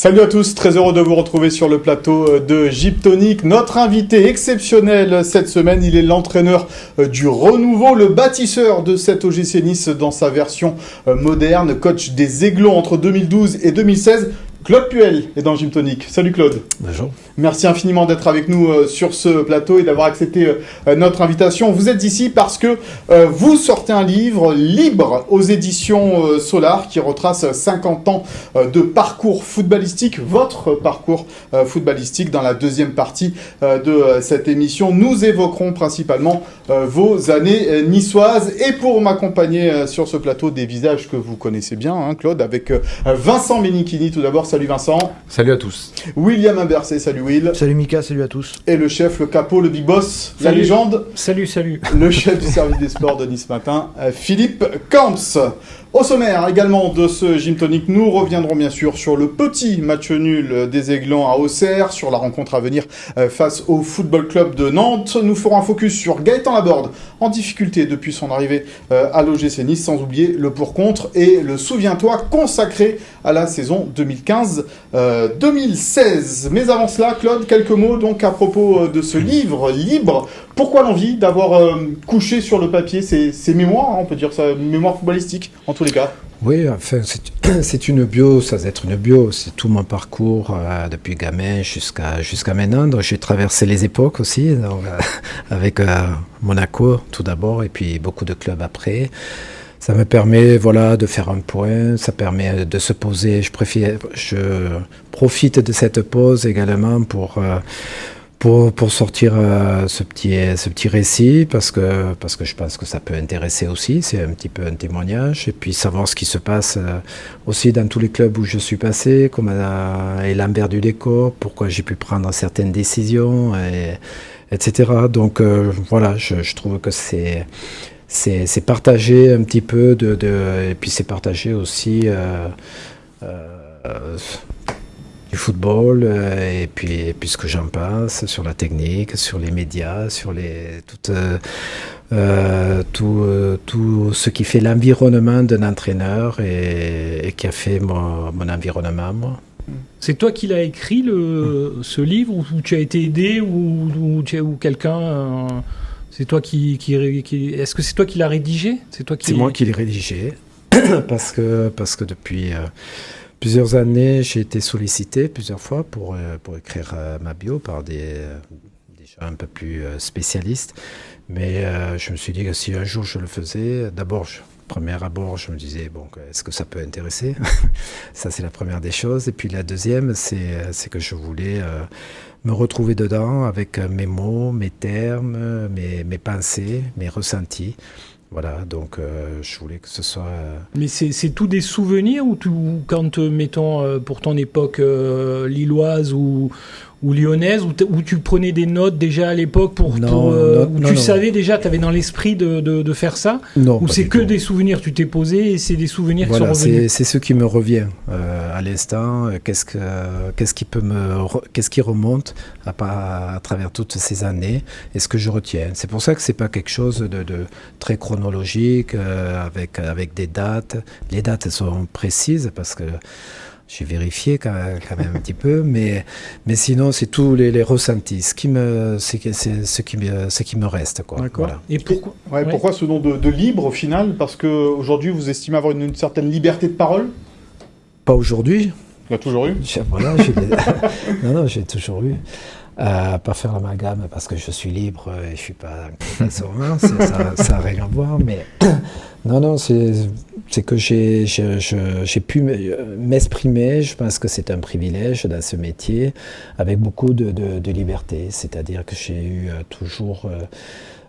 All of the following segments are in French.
Salut à tous, très heureux de vous retrouver sur le plateau de Giptonic. Notre invité exceptionnel cette semaine, il est l'entraîneur du renouveau, le bâtisseur de cet OGC Nice dans sa version moderne, coach des Aiglons entre 2012 et 2016. Claude Puel est dans Giptonic. Salut Claude. Bonjour. Merci infiniment d'être avec nous sur ce plateau et d'avoir accepté notre invitation. Vous êtes ici parce que vous sortez un livre libre aux éditions Solar qui retrace 50 ans de parcours footballistique, votre parcours footballistique. Dans la deuxième partie de cette émission, nous évoquerons principalement vos années niçoises. Et pour m'accompagner sur ce plateau, des visages que vous connaissez bien, hein, Claude, avec Vincent Menichini tout d'abord. Salut Vincent. Salut à tous. William Imbercé, salut Will. Salut Mika, salut à tous. Et le chef, le capot, le big boss, salut. La légende. Salut. Le chef du service des sports de Nice Matin, Philippe Camps. Au sommaire également de ce Giptonic, nous reviendrons bien sûr sur le petit match nul des Aiglons à Auxerre, sur la rencontre à venir face au Football Club de Nantes. Nous ferons un focus sur Gaëtan Laborde, en difficulté depuis son arrivée à l'OGC Nice, sans oublier le pour-contre et le Souviens-toi consacré à la saison 2015-2016. Mais avant cela, Claude, quelques mots donc à propos de ce livre libre. Pourquoi l'envie d'avoir couché sur le papier ces mémoires, hein, on peut dire ça, mémoire footballistique en tous les cas? Oui, enfin, c'est une bio, ça doit être une bio, c'est tout mon parcours depuis gamin jusqu'à maintenant. Donc j'ai traversé les époques aussi, donc, avec Monaco tout d'abord et puis beaucoup de clubs après. Ça me permet de faire un point, ça permet de se poser. Je profite de cette pause également pour sortir ce petit récit parce que je pense que ça peut intéresser aussi, c'est un petit peu un témoignage et puis savoir ce qui se passe aussi dans tous les clubs où je suis passé, comme est l'envers du décor, pourquoi j'ai pu prendre certaines décisions, etc. Donc je trouve que c'est partager un petit peu et puis c'est partager aussi du football et puis ce que j'en pense sur la technique, sur les médias, sur tout ce qui fait l'environnement d'un entraîneur et qui a fait mon environnement moi. C'est toi qui l'as écrit ce livre ou tu as été aidé ou quelqu'un c'est toi est-ce que c'est toi qui l'as rédigé? C'est moi qui l'ai rédigé parce que depuis plusieurs années, j'ai été sollicité plusieurs fois pour écrire ma bio par des gens un peu plus spécialistes. Mais je me suis dit que si un jour je le faisais, premier abord, je me disais, est-ce que ça peut intéresser? Ça, c'est la première des choses. Et puis la deuxième, c'est que je voulais me retrouver dedans avec mes mots, mes termes, mes pensées, mes ressentis. Voilà, donc je voulais que ce soit... Mais c'est tout des souvenirs ou quand, mettons, pour ton époque lilloise ou lyonnaise, où tu prenais des notes déjà à l'époque tu savais déjà, tu avais dans l'esprit de faire ça? Non, ou c'est que des souvenirs, tu t'es posé et c'est des souvenirs qui sont revenus? C'est ce qui me revient à l'instant, qu'est-ce qui remonte à travers toutes ces années et ce que je retiens. C'est pour ça que c'est pas quelque chose de très chronologique avec des dates. Les dates elles sont précises parce que j'ai vérifié quand même un petit peu, mais sinon c'est tous les ressentis, ce qui me reste quoi. D'accord. Voilà. Et pourquoi Pourquoi ce nom de libre au final? Parce que aujourd'hui vous estimez avoir une certaine liberté de parole? Pas aujourd'hui. Il y a toujours eu. Non, j'ai toujours eu. Pas faire l'amalgame parce que je suis libre et je suis pas ça n'a rien à voir, mais non, c'est que j'ai pu m'exprimer. Je pense que c'est un privilège dans ce métier avec beaucoup de liberté, c'est-à-dire que j'ai eu toujours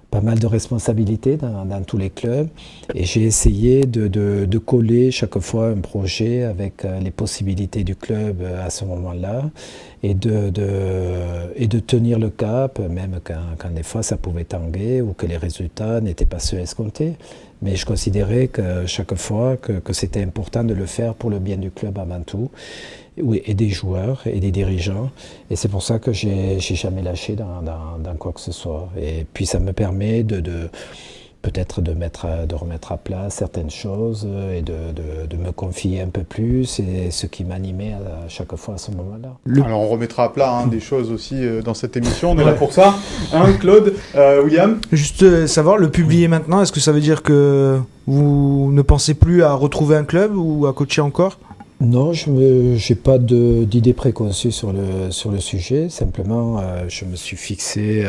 pas mal de responsabilités dans tous les clubs et j'ai essayé de coller chaque fois un projet avec les possibilités du club à ce moment-là et de tenir le cap, même quand des fois ça pouvait tanguer ou que les résultats n'étaient pas ceux escomptés. Mais je considérais que chaque fois que c'était important de le faire pour le bien du club avant tout, et des joueurs et des dirigeants. Et c'est pour ça que j'ai jamais lâché dans quoi que ce soit. Et puis ça me permet peut-être de remettre à plat certaines choses et de me confier un peu plus, et ce qui m'animait à chaque fois à ce moment-là. Alors on remettra à plat des choses aussi dans cette émission, on est là pour ça. Claude, William ? Juste savoir, le publier maintenant, est-ce que ça veut dire que vous ne pensez plus à retrouver un club ou à coacher encore ? Non, je n'ai pas d'idée préconçue sur le sujet. Simplement, je me suis fixé,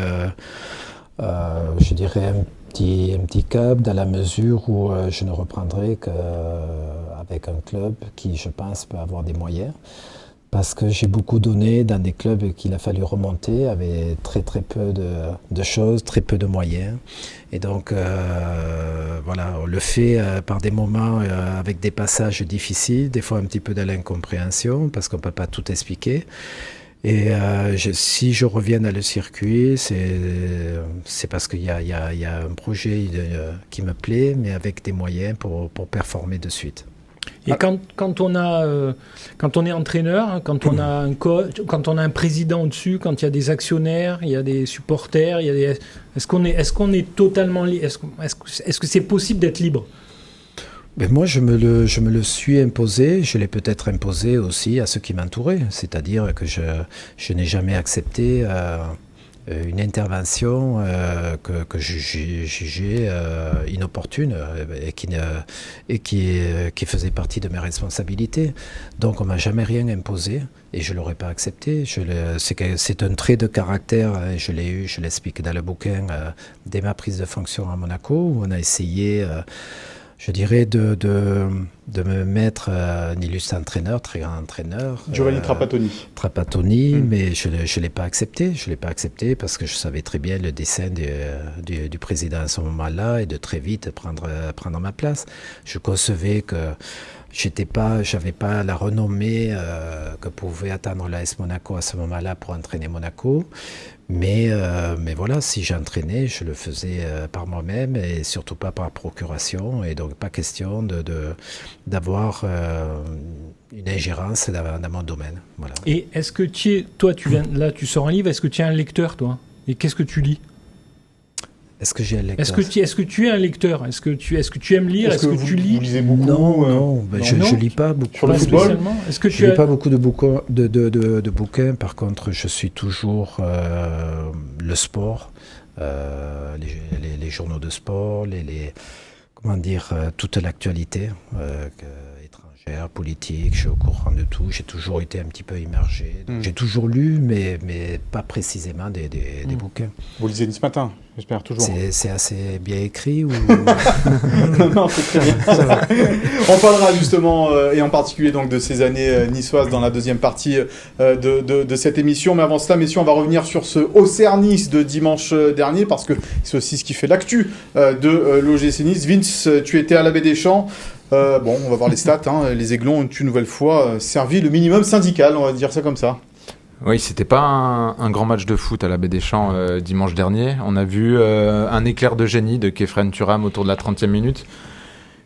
je dirais, un petit cap dans la mesure où je ne reprendrai qu'avec un club qui, je pense, peut avoir des moyens. Parce que j'ai beaucoup donné dans des clubs qu'il a fallu remonter avec très peu de choses, très peu de moyens. Et donc, voilà, on le fait par des moments avec des passages difficiles, des fois un petit peu de l'incompréhension, parce qu'on ne peut pas tout expliquer. Et si je reviens dans le circuit, c'est parce qu'il y a un projet qui me plaît, mais avec des moyens pour performer de suite. Et quand on est entraîneur, quand on a un coach, quand on a un président au-dessus, quand il y a des actionnaires, il y a des supporters, est-ce qu'on est totalement libre ? Est-ce que c'est possible d'être libre ? Ben moi, je me le suis imposé. Je l'ai peut-être imposé aussi à ceux qui m'entouraient. C'est-à-dire que je n'ai jamais accepté une intervention que je jugeais inopportune et qui faisait partie de mes responsabilités. Donc on m'a jamais rien imposé et je l'aurais pas accepté. C'est un trait de caractère, je l'ai eu, je l'explique dans le bouquin, dès ma prise de fonction à Monaco, où on a essayé je dirais de me mettre un illustre entraîneur, très grand entraîneur. Giovanni Trapattoni. Mais je ne l'ai pas accepté. Je ne l'ai pas accepté parce que je savais très bien le dessein du président à ce moment-là et de très vite prendre ma place. Je concevais que j'avais pas la renommée que pouvait atteindre l'AS Monaco à ce moment-là pour entraîner Monaco. Mais voilà, si j'entraînais, je le faisais par moi-même et surtout pas par procuration. Et donc, pas question d'avoir une ingérence dans mon domaine. Voilà. Et est-ce que tu sors un livre, est-ce que tu es un lecteur, toi ? Et qu'est-ce que tu lis ? Est-ce que j'ai un lecteur ? Est-ce que tu es un lecteur ? Est-ce que tu aimes lire ? Est-ce que tu lis ? Vous lisez beaucoup ? Non, je lis pas beaucoup. Sur le football ? Je lis pas beaucoup de bouquins. Par contre, je suis toujours le sport, les journaux de sport, toute l'actualité étrangère, politique. Je suis au courant de tout. J'ai toujours été un petit peu immergé. J'ai toujours lu, mais pas précisément des bouquins. Vous lisez Nice Matin ? J'espère toujours. C'est assez bien écrit ou... Non, c'est très bien. On parlera justement, et en particulier donc de ces années niçoises dans la deuxième partie de cette émission. Mais avant cela, messieurs, on va revenir sur ce Auxerre-Nice de dimanche dernier, parce que c'est aussi ce qui fait l'actu de l'OGC Nice. Vince, tu étais à la Baie des Champs. On va voir les stats. Les Aiglons ont une nouvelle fois servi le minimum syndical, on va dire ça comme ça. Oui, c'était pas un grand match de foot à la Baie des Champs dimanche dernier. On a vu un éclair de génie de Kefren Turam autour de la 30e minute.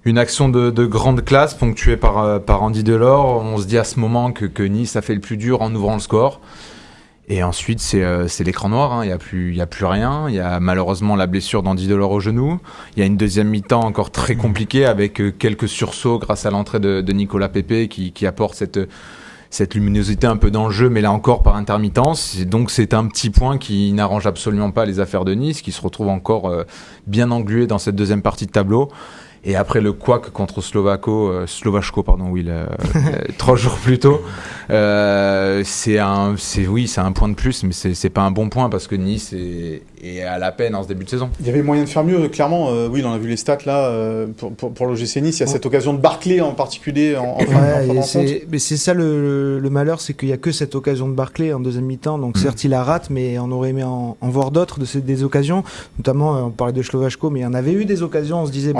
Une action de grande classe ponctuée par Andy Delors. On se dit à ce moment que Nice a fait le plus dur en ouvrant le score. Et ensuite, c'est l'écran noir. Il y a plus rien. Il y a malheureusement la blessure d'Andy Delors au genou. Il y a une deuxième mi-temps encore très compliquée avec quelques sursauts grâce à l'entrée de Nicolas Pepe qui apporte cette luminosité un peu dans le jeu, mais là encore par intermittence. Et donc c'est un petit point qui n'arrange absolument pas les affaires de Nice, qui se retrouve encore bien englué dans cette deuxième partie de tableau. Et après le couac contre Slovachko, 3 jours plus tôt, c'est un point de plus, mais c'est pas un bon point parce que Nice est à la peine en ce début de saison. Il y avait moyen de faire mieux, clairement. Oui, on a vu les stats là pour l'OGC Nice. Il y a cette occasion de Barclay en particulier en fin de rencontre. Mais c'est ça le malheur, c'est qu'il y a que cette occasion de Barclay en deuxième mi-temps. Donc certes, il la rate, mais on aurait aimé en voir d'autres des occasions. Notamment, on parlait de Slovachko, mais il y en avait eu des occasions. On se disait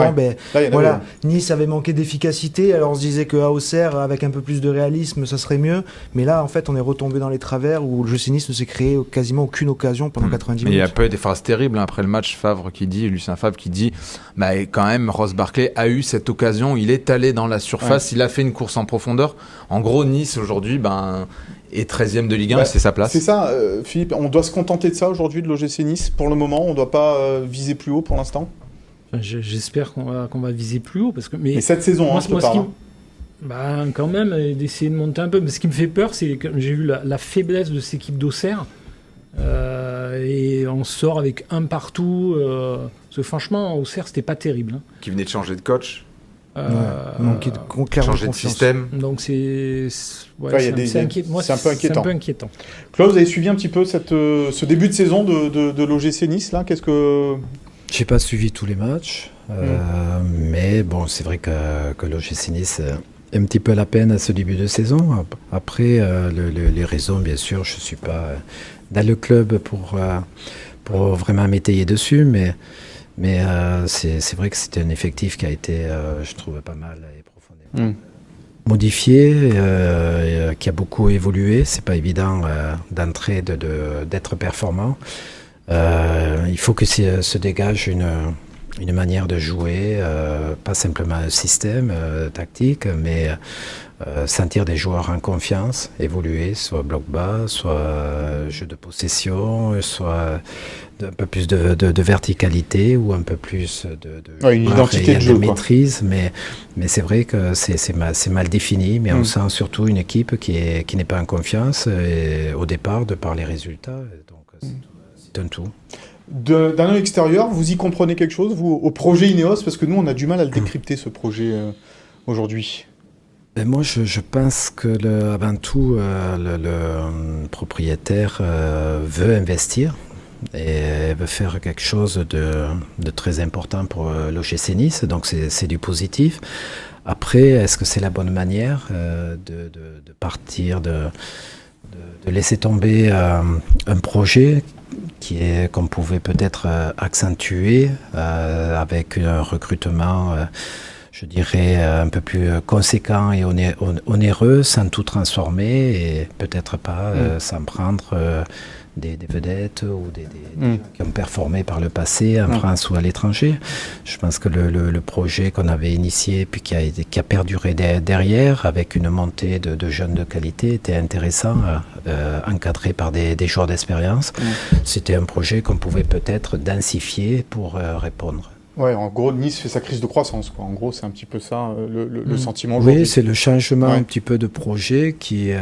voilà, Nice avait manqué d'efficacité, alors on se disait qu'à Auxerre, avec un peu plus de réalisme, ça serait mieux. Mais là, en fait, on est retombé dans les travers où le GC Nice ne s'est créé quasiment aucune occasion pendant 90 minutes. Il y a pas eu des phrases terribles après le match. Lucien Favre qui dit, quand même, Ross Barclay a eu cette occasion. Il est allé dans la surface, il a fait une course en profondeur. En gros, Nice aujourd'hui, est 13e de Ligue 1, c'est sa place. C'est ça, Philippe. On doit se contenter de ça aujourd'hui de l'OGC Nice pour le moment. On ne doit pas viser plus haut pour l'instant. J'espère qu'on va viser plus haut. Parce que, mais cette saison, moi, je te parle. Quand même, d'essayer de monter un peu. Mais ce qui me fait peur, c'est que j'ai vu la faiblesse de cette équipe d'Auxerre. Et on sort avec un partout. Parce que franchement, Auxerre, c'était pas terrible. Qui venait de changer de coach. Donc, changer de système. Donc c'est un peu inquiétant. C'est un peu inquiétant. Claude, vous avez suivi un petit peu ce début de saison de l'OGC Nice là. Qu'est-ce que... J'ai pas suivi tous les matchs, mais bon, c'est vrai que l'OGC Nice est un petit peu à la peine à ce début de saison. Après, les raisons, bien sûr, je suis pas dans le club pour vraiment m'étayer dessus, mais c'est vrai que c'était un effectif qui a été, je trouve, pas mal et profondément modifié, qui a beaucoup évolué. C'est pas évident d'entrer, d'être performant. Il faut que se dégage une manière de jouer, pas simplement un système tactique, mais sentir des joueurs en confiance, évoluer, soit bloc bas, soit jeu de possession, soit un peu plus de verticalité ou un peu plus une identité de jeu, maîtrise, mais c'est vrai que c'est mal défini, mais on sent surtout une équipe qui n'est pas en confiance au départ de par les résultats, donc c'est un tout. D'un œil extérieur, vous y comprenez quelque chose, vous, au projet Ineos, parce que nous on a du mal à le décrypter ce projet aujourd'hui. Ben moi, je pense que avant tout, le propriétaire veut investir et veut faire quelque chose de très important pour l'OGC Nice, donc c'est du positif. Après, est-ce que c'est la bonne manière de partir, de laisser tomber un projet qu'on pouvait peut-être accentuer avec un recrutement je dirais, un peu plus conséquent et onéreux, sans tout transformer et peut-être pas sans prendre des vedettes ou des qui ont performé par le passé en France ou à l'étranger. Je pense que le projet qu'on avait initié puis qui a perduré derrière avec une montée de jeunes de qualité était intéressant, encadré par des joueurs d'expérience. C'était un projet qu'on pouvait peut-être densifier pour répondre. Ouais, en gros, Nice fait sa crise de croissance, quoi. En gros, c'est un petit peu ça, le sentiment aujourd'hui. Oui, c'est le changement un petit peu de projet qui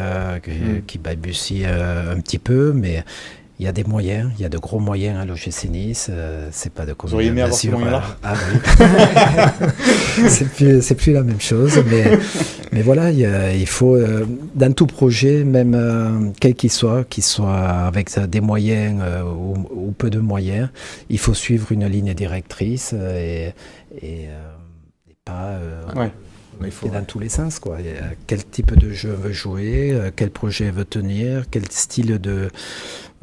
balbutie un petit peu, mais il y a des moyens, il y a de gros moyens à l'OGC Nice, c'est pas de combien. Vous auriez aimé avoir ces moyens-là ? Ah oui. c'est plus la même chose, mais voilà, il faut, dans tout projet, même quel qu'il soit avec des moyens ou peu de moyens, il faut suivre une ligne directrice et pas... Il faut dans tous les sens, quoi. Quel type de jeu on veut jouer, quel projet on veut tenir, quel style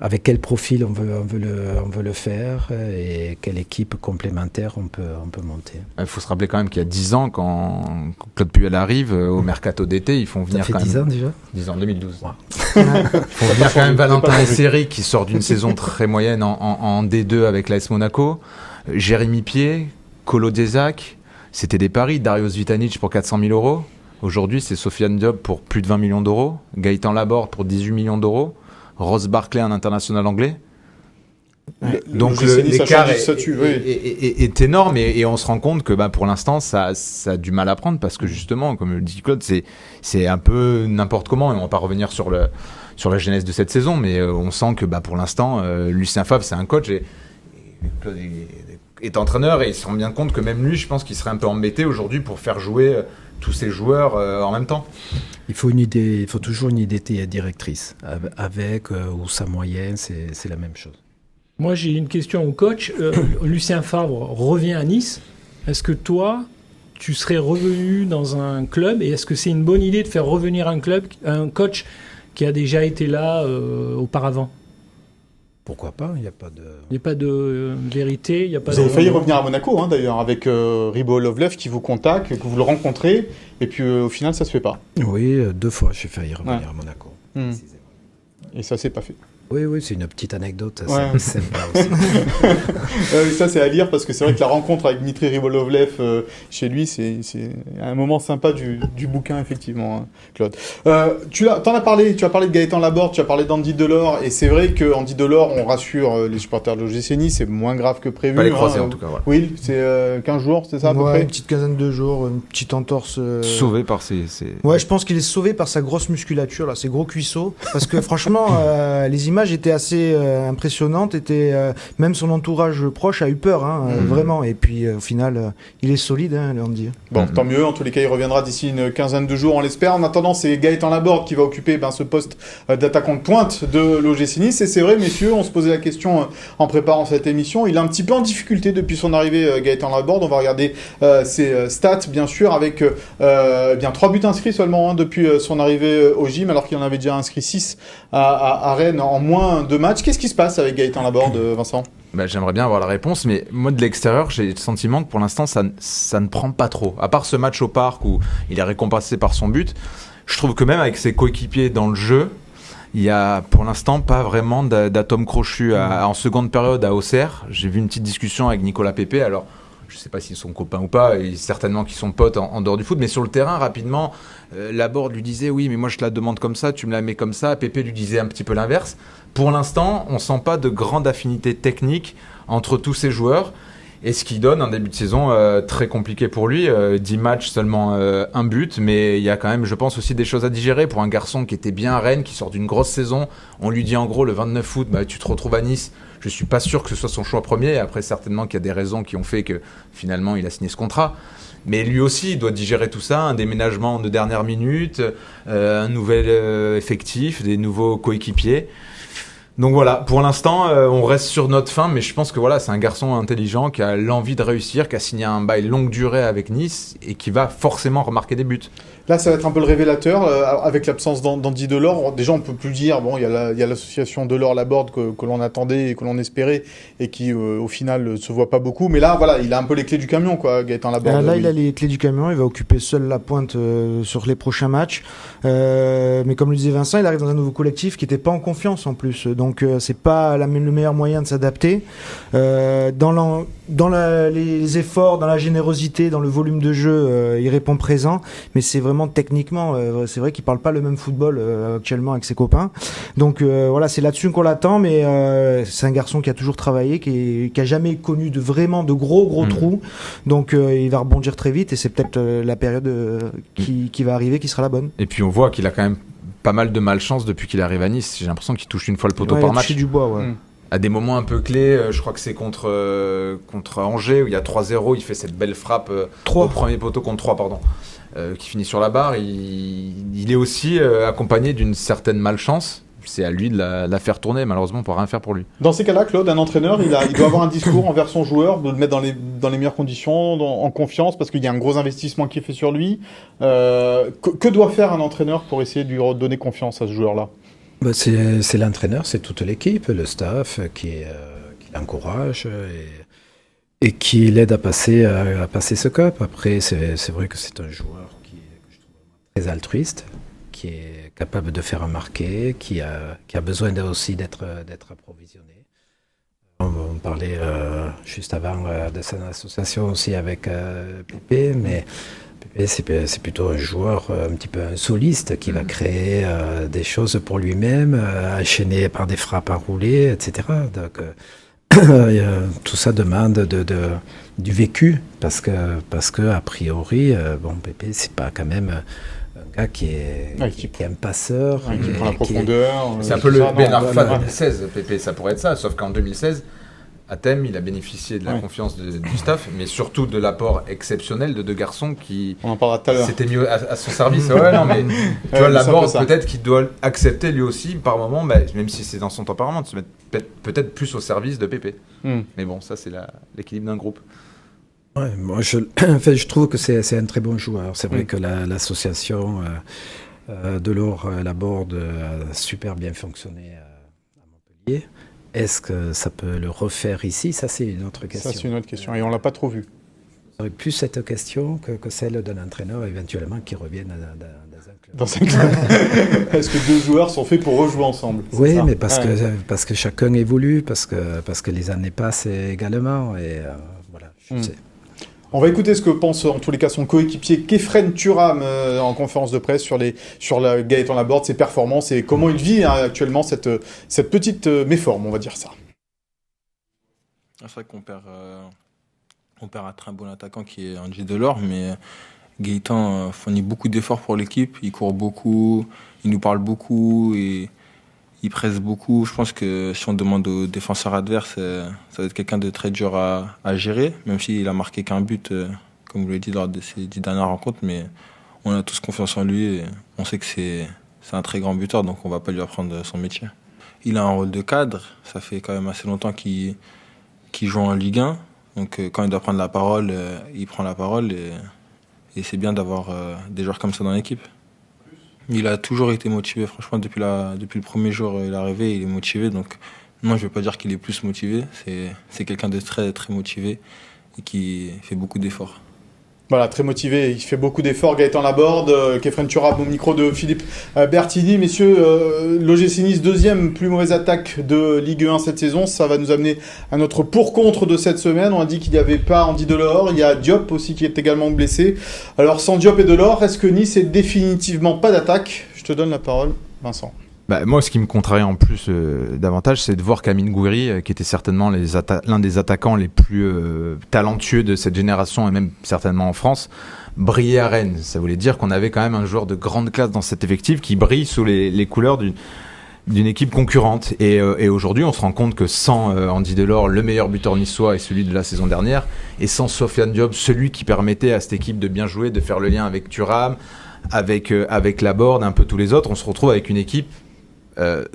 avec quel profil on veut le faire et quelle équipe complémentaire on peut monter. Il faut se rappeler quand même qu'il y a 10 ans, quand Claude Puel arrive au mercato d'été, ils font venir ça fait 10 ans déjà 10 ans, 2012. Wow. Ils font venir quand même Valentin Esseri qui sort d'une saison très moyenne en D2 avec l'AS Monaco, Jérémy Pied, Colo Desac. C'était des paris, Darius Vitanic pour 400 000 euros. Aujourd'hui, c'est Sofiane Diop pour plus de 20 millions d'euros. Gaëtan Laborde pour 18 millions d'euros. Ross Barclay, un international anglais. Donc l'écart est énorme et on se rend compte que pour l'instant, ça a du mal à prendre parce que justement, comme le dit Claude, c'est un peu n'importe comment. Et on va pas revenir sur la genèse de cette saison, mais on sent que pour l'instant, Lucien Favre, c'est un coach et Claude est entraîneur et il se rend bien compte que même lui, je pense qu'il serait un peu embêté aujourd'hui pour faire jouer tous ces joueurs en même temps. Il faut toujours une idée directrice. Avec ou sans moyen, c'est la même chose. Moi, j'ai une question au coach. Lucien Favre revient à Nice. Est-ce que toi, tu serais revenu dans un club et est-ce que c'est une bonne idée de faire revenir un coach qui a déjà été là auparavant ? Pourquoi pas ? Il n'y a pas de vérité. Vous avez failli revenir à Monaco, d'ailleurs, avec Ribo Lovlev qui vous contacte, que vous le rencontrez, et puis au final, ça se fait pas. Oui, 2 fois, j'ai failli revenir à Monaco. Et ça s'est pas fait. Oui, c'est une petite anecdote, Ouais. c'est sympa aussi. Ça, c'est à lire parce que c'est vrai que la rencontre avec Dmitri Ribolovlev chez lui, c'est un moment sympa du bouquin, effectivement, hein, Claude. Tu as parlé de Gaëtan Laborde, tu as parlé d'Andy Delors, et c'est vrai que Andy Delors, on rassure les supporters de l'OGC Nice, c'est moins grave que prévu. Pas les croisés, en tout cas. Voilà. Oui, c'est 15 jours, c'est ça à peu près une petite quinzaine de jours, une petite entorse. Sauvé par ses... Ouais, je pense qu'il est sauvé par sa grosse musculature, là, ses gros cuisseaux. Parce que franchement, les images étaient assez impressionnantes. Même son entourage proche a eu peur, vraiment. Et puis au final, il est solide, Andy. Bon, tant mieux. En tous les cas, il reviendra d'ici une quinzaine de jours, on l'espère. En attendant, c'est Gaëtan Laborde qui va occuper ce poste d'attaquant de pointe de l'OGC Nice. Et c'est vrai, messieurs, on se posait la question en préparant cette émission. Il est un petit peu en difficulté depuis son arrivée, Gaëtan Laborde. On va regarder ses stats, bien sûr, avec 3 buts inscrits seulement depuis son arrivée au gym, alors qu'il en avait déjà inscrit 6 à Rennes en moins de matchs. Qu'est-ce qui se passe avec Gaëtan Laborde, Vincent ? J'aimerais bien avoir la réponse, mais moi de l'extérieur, j'ai le sentiment que pour l'instant ça ne prend pas trop. À part ce match au Parc où il est récompensé par son but, je trouve que même avec ses coéquipiers dans le jeu, il y a pour l'instant pas vraiment d'atome crochu. En seconde période à Auxerre, j'ai vu une petite discussion avec Nicolas Pepe. Alors je sais pas s'ils sont copains ou pas, et certainement qu'ils sont potes en dehors du foot, mais sur le terrain, rapidement, Laborde lui disait « Oui, mais moi je te la demande comme ça, tu me la mets comme ça ». Pepe lui disait un petit peu l'inverse. Pour l'instant, on sent pas de grande affinité technique entre tous ces joueurs, et ce qui donne un début de saison très compliqué pour lui. 10 matchs, seulement un but, mais il y a quand même, je pense, aussi des choses à digérer pour un garçon qui était bien à Rennes, qui sort d'une grosse saison. On lui dit en gros le 29 août, tu te retrouves à Nice. Je suis pas sûr que ce soit son choix premier. Après, certainement qu'il y a des raisons qui ont fait que finalement il a signé ce contrat. Mais lui aussi, il doit digérer tout ça, un déménagement de dernière minute, un nouvel effectif, des nouveaux coéquipiers. Donc voilà, pour l'instant, on reste sur notre fin, mais je pense que voilà, c'est un garçon intelligent qui a l'envie de réussir, qui a signé un bail longue durée avec Nice et qui va forcément remarquer des buts. Là, ça va être un peu le révélateur, avec l'absence d'Andy Delors. Déjà, on peut plus dire, il y a l'association Delors-Laborde que l'on attendait et que l'on espérait, et qui, au final, se voit pas beaucoup. Mais là, voilà, il a un peu les clés du camion, quoi, Gaëtan Laborde. Là, il a les clés du camion, il va occuper seul la pointe sur les prochains matchs. Mais comme le disait Vincent, il arrive dans un nouveau collectif qui n'était pas en confiance en plus. Donc, c'est pas le meilleur moyen de s'adapter. Dans les efforts, dans la générosité, dans le volume de jeu, il répond présent. Mais c'est vraiment techniquement, c'est vrai qu'il parle pas le même football actuellement avec ses copains. Donc voilà, c'est là-dessus qu'on l'attend, mais c'est un garçon qui a toujours travaillé, qui a jamais connu de gros trous. Donc il va rebondir très vite, et c'est peut-être la période qui va arriver qui sera la bonne. Et puis on voit qu'il a quand même pas mal de malchance depuis qu'il arrive à Nice. J'ai l'impression qu'il touche une fois le poteau par match. Du bois, ouais. À des moments un peu clés, je crois que c'est contre Angers où il y a 3-0, il fait cette belle frappe au premier poteau contre 3, pardon. Qui finit sur la barre. Il est aussi accompagné d'une certaine malchance. C'est à lui de la faire tourner. Malheureusement, on ne peut rien faire pour lui. Dans ces cas-là, Claude, un entraîneur, il doit avoir un discours envers son joueur, de le mettre dans les meilleures conditions, en confiance, parce qu'il y a un gros investissement qui est fait sur lui. Que doit faire un entraîneur pour essayer de lui redonner confiance à ce joueur-là ? C'est l'entraîneur, c'est toute l'équipe, le staff qui l'encourage et qui l'aide à passer ce cap. Après, c'est vrai que c'est un joueur que je trouve très altruiste, qui est capable de faire remarquer, qui a besoin aussi d'être approvisionné. On parlait juste avant de son association aussi avec Pépé, mais Pépé c'est plutôt un joueur un petit peu un soliste qui va créer des choses pour lui-même, enchaîné par des frappes à rouler, etc. Donc, tout ça demande du vécu, parce que a priori, Pépé, c'est pas quand même un gars qui est un passeur, qui prend la profondeur. C'est un peu le Ben Arfa de 2016, Pépé, ça pourrait être ça, sauf qu'en 2016, à Thème, il a bénéficié de la confiance du staff, mais surtout de l'apport exceptionnel de deux garçons qui s'étaient mis à son service. Mais tu vois, Laborde, peut-être qu'il doit accepter lui aussi, par moment, même si c'est dans son tempérament, de se mettre peut-être plus au service de Pépé. Mais bon, ça, c'est l'équilibre d'un groupe. Ouais, moi, je trouve que c'est un très bon joueur. C'est vrai que l'association Delors-Laborde a super bien fonctionné à Montpellier. Est-ce que ça peut le refaire ici ? Ça, c'est une autre question. Ça, c'est une autre question, et on ne l'a pas trop vu. J'aurais plus cette question que celle d'un entraîneur éventuellement qui revienne dans un club. Est-ce que 2 joueurs sont faits pour rejouer ensemble? Oui, mais parce que chacun évolue, parce que les années passent également. Et voilà, je sais. On va écouter ce que pense en tous les cas son coéquipier Khéphren Thuram en conférence de presse sur Gaëtan Laborde, ses performances et comment il vit actuellement cette petite méforme, on va dire ça. C'est vrai qu'on perd un très bon attaquant qui est Andy Delors, mais Gaëtan fournit beaucoup d'efforts pour l'équipe, il court beaucoup, il nous parle beaucoup et il presse beaucoup. Je pense que si on demande aux défenseurs adverses, ça va être quelqu'un de très dur à gérer, même s'il a marqué qu'un but, comme vous l'avez dit, lors de ces 10 dernières rencontres, mais on a tous confiance en lui et on sait que c'est un très grand buteur, donc on va pas lui apprendre son métier. Il a un rôle de cadre, ça fait quand même assez longtemps qu'il joue en Ligue 1, donc quand il doit prendre la parole, il prend la parole et c'est bien d'avoir des joueurs comme ça dans l'équipe. Il a toujours été motivé, franchement, depuis le premier jour il est arrivé, il est motivé. Donc, non, je ne vais pas dire qu'il est plus motivé. C'est quelqu'un de très, très motivé et qui fait beaucoup d'efforts. Voilà, très motivé, il fait beaucoup d'efforts. Gaëtan Laborde, Khéphren Thuram au micro de Philippe Bertini. Messieurs, l'OGC Nice, 2e plus mauvaise attaque de Ligue 1 cette saison. Ça va nous amener à notre pour-contre de cette semaine. On a dit qu'il n'y avait pas Andy Delors. Il y a Diop aussi qui est également blessé. Alors, sans Diop et Delors, est-ce que Nice est définitivement pas d'attaque? Je te donne la parole, Vincent. Moi, ce qui me contrarie en plus davantage, c'est de voir Amine Gouiri, qui était certainement l'un des attaquants les plus talentueux de cette génération, et même certainement en France, briller à Rennes. Ça voulait dire qu'on avait quand même un joueur de grande classe dans cet effectif qui brille sous les couleurs d'une équipe concurrente. Et aujourd'hui, on se rend compte que sans Andy Delors, le meilleur buteur niçois et celui de la saison dernière, et sans Sofiane Diop, celui qui permettait à cette équipe de bien jouer, de faire le lien avec Thuram, avec Laborde, un peu tous les autres, on se retrouve avec une équipe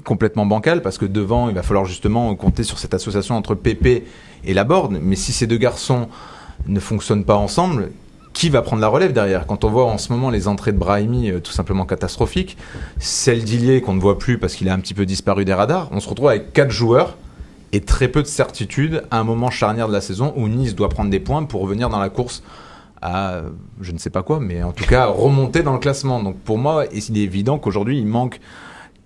complètement bancale, parce que devant il va falloir justement compter sur cette association entre Pépé et Laborde. Mais si ces deux garçons ne fonctionnent pas ensemble, qui va prendre la relève derrière? Quand on voit en ce moment les entrées de Brahimi tout simplement catastrophiques, celle d'Illier qu'on ne voit plus parce qu'il a un petit peu disparu des radars, on se retrouve avec 4 joueurs et très peu de certitude à un moment charnière de la saison où Nice doit prendre des points pour revenir dans la course à je ne sais pas quoi, mais en tout cas remonter dans le classement. Donc pour moi, il est évident qu'aujourd'hui il manque